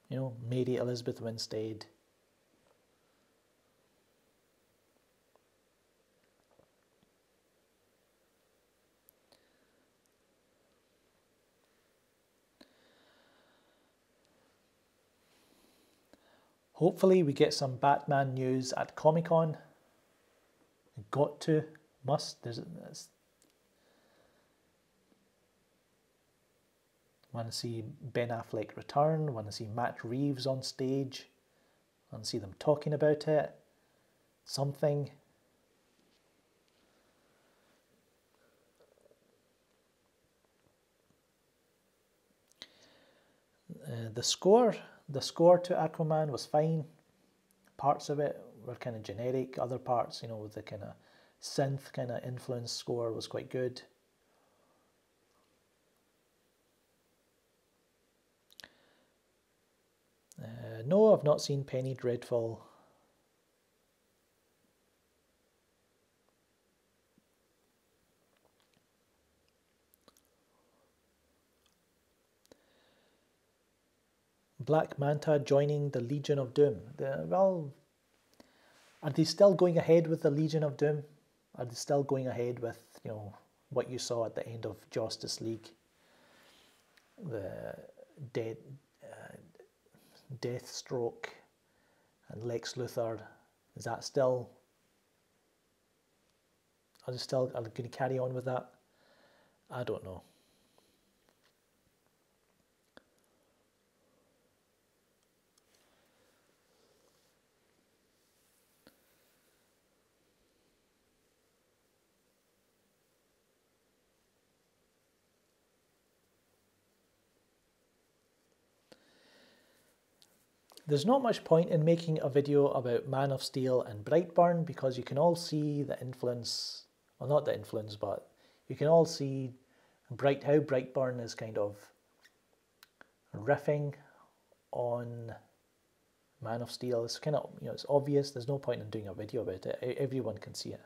You know, Mary Elizabeth Winstead. Hopefully we get some Batman news at Comic-Con. Got to, must. Want to see Ben Affleck return. Want to see Matt Reeves on stage. Want to see them talking about it. Something. The score to Aquaman was fine. Parts of it were kind of generic. Other parts, you know, with the kind of synth kind of influence score was quite good. No, I've not seen Penny Dreadful. Black Manta joining the Legion of Doom. Well, are they still going ahead with the Legion of Doom? Are they still going ahead with, you know, what you saw at the end of Justice League? The Deathstroke and Lex Luthor. Is that still... Are they going to carry on with that? I don't know. There's not much point in making a video about Man of Steel and Brightburn because you can all see the influence, well not the influence, but you can all see how Brightburn is kind of riffing on Man of Steel. It's kind of, you know, it's obvious. There's no point in doing a video about it. Everyone can see it.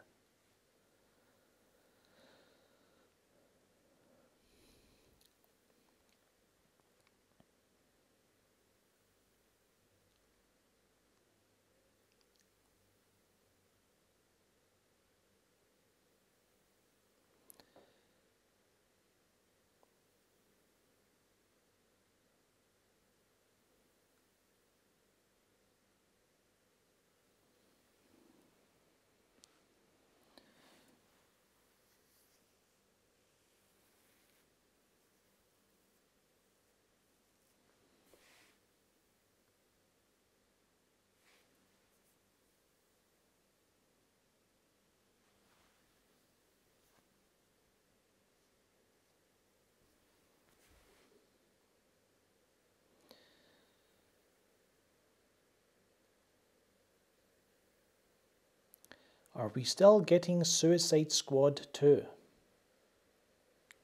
Are we still getting Suicide Squad 2?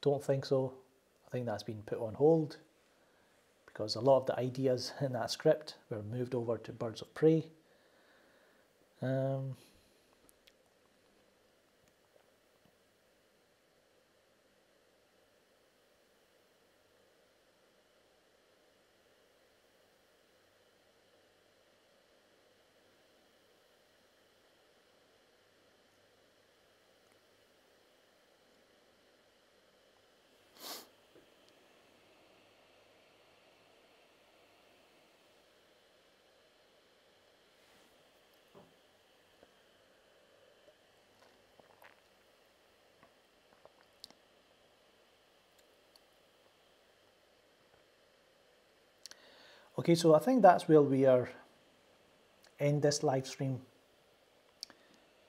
Don't think so. I think that's been put on hold because a lot of the ideas in that script were moved over to Birds of Prey. Okay, so I think that's where we are end this live stream.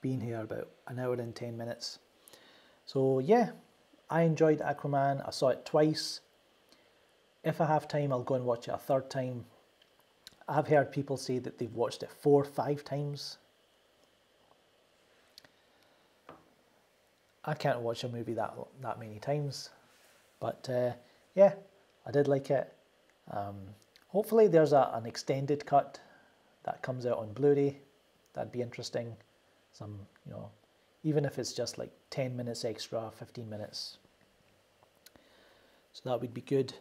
Been here about an hour and 10 minutes. So yeah, I enjoyed Aquaman. I saw it twice. If I have time, I'll go and watch it a third time. I've heard people say that they've watched it 4 or 5 times. I can't watch a movie that many times. But yeah, I did like it. Hopefully there's an extended cut that comes out on Blu-ray. That'd be interesting. Some, you know, even if it's just like 10 minutes extra, 15 minutes. So that would be good.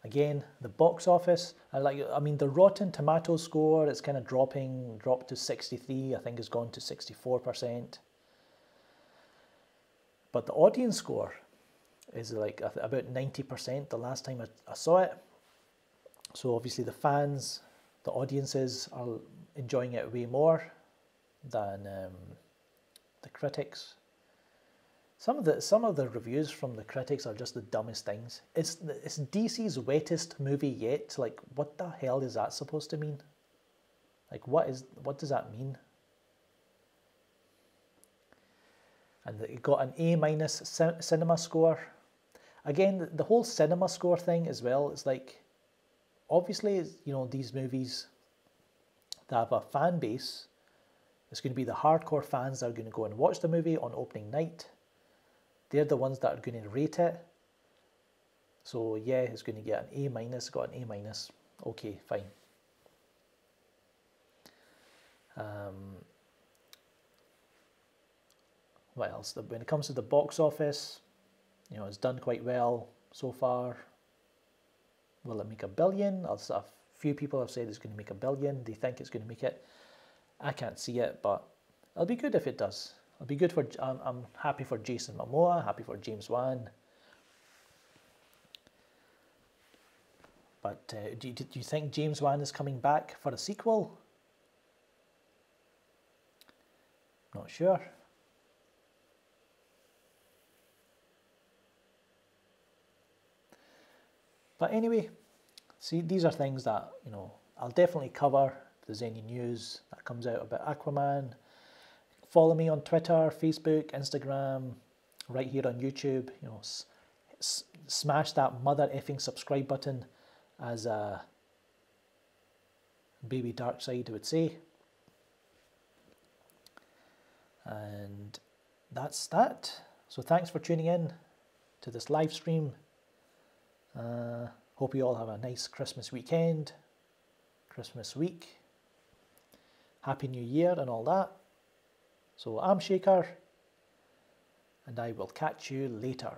Again, the box office, I mean the Rotten Tomatoes score is kind of dropped to 63, I think it's gone to 64%. But the audience score is like about 90% the last time I saw it, So obviously the fans, the audiences are enjoying it way more than the critics. Some of the reviews from the critics are just the dumbest things. It's DC's wettest movie yet. Like, what the hell is that supposed to mean? Like, what does that mean? And it got an A- cinema score. Again, the whole cinema score thing as well. It's like, obviously, you know, these movies that have a fan base. It's going to be the hardcore fans that are going to go and watch the movie on opening night. They're the ones that are going to rate it. So yeah, it's going to get an A-, got an A-. Okay, fine. What else? When it comes to the box office, you know, it's done quite well so far. Will it make $1 billion? A few people have said it's going to make $1 billion. They think it's going to make it. I can't see it, but it'll be good if it does. It'll be good for. I'm happy for Jason Momoa. Happy for James Wan. But do you think James Wan is coming back for a sequel? Not sure. But anyway, see, these are things that, you know, I'll definitely cover if there's any news that comes out about Aquaman. Follow me on Twitter, Facebook, Instagram, right here on YouTube. You know, smash that mother effing subscribe button, as Baby Darkseid would say. And that's that. So thanks for tuning in to this live stream. Hope you all have a nice Christmas weekend, Christmas week, Happy New Year and all that. So I'm Shaker, and I will catch you later.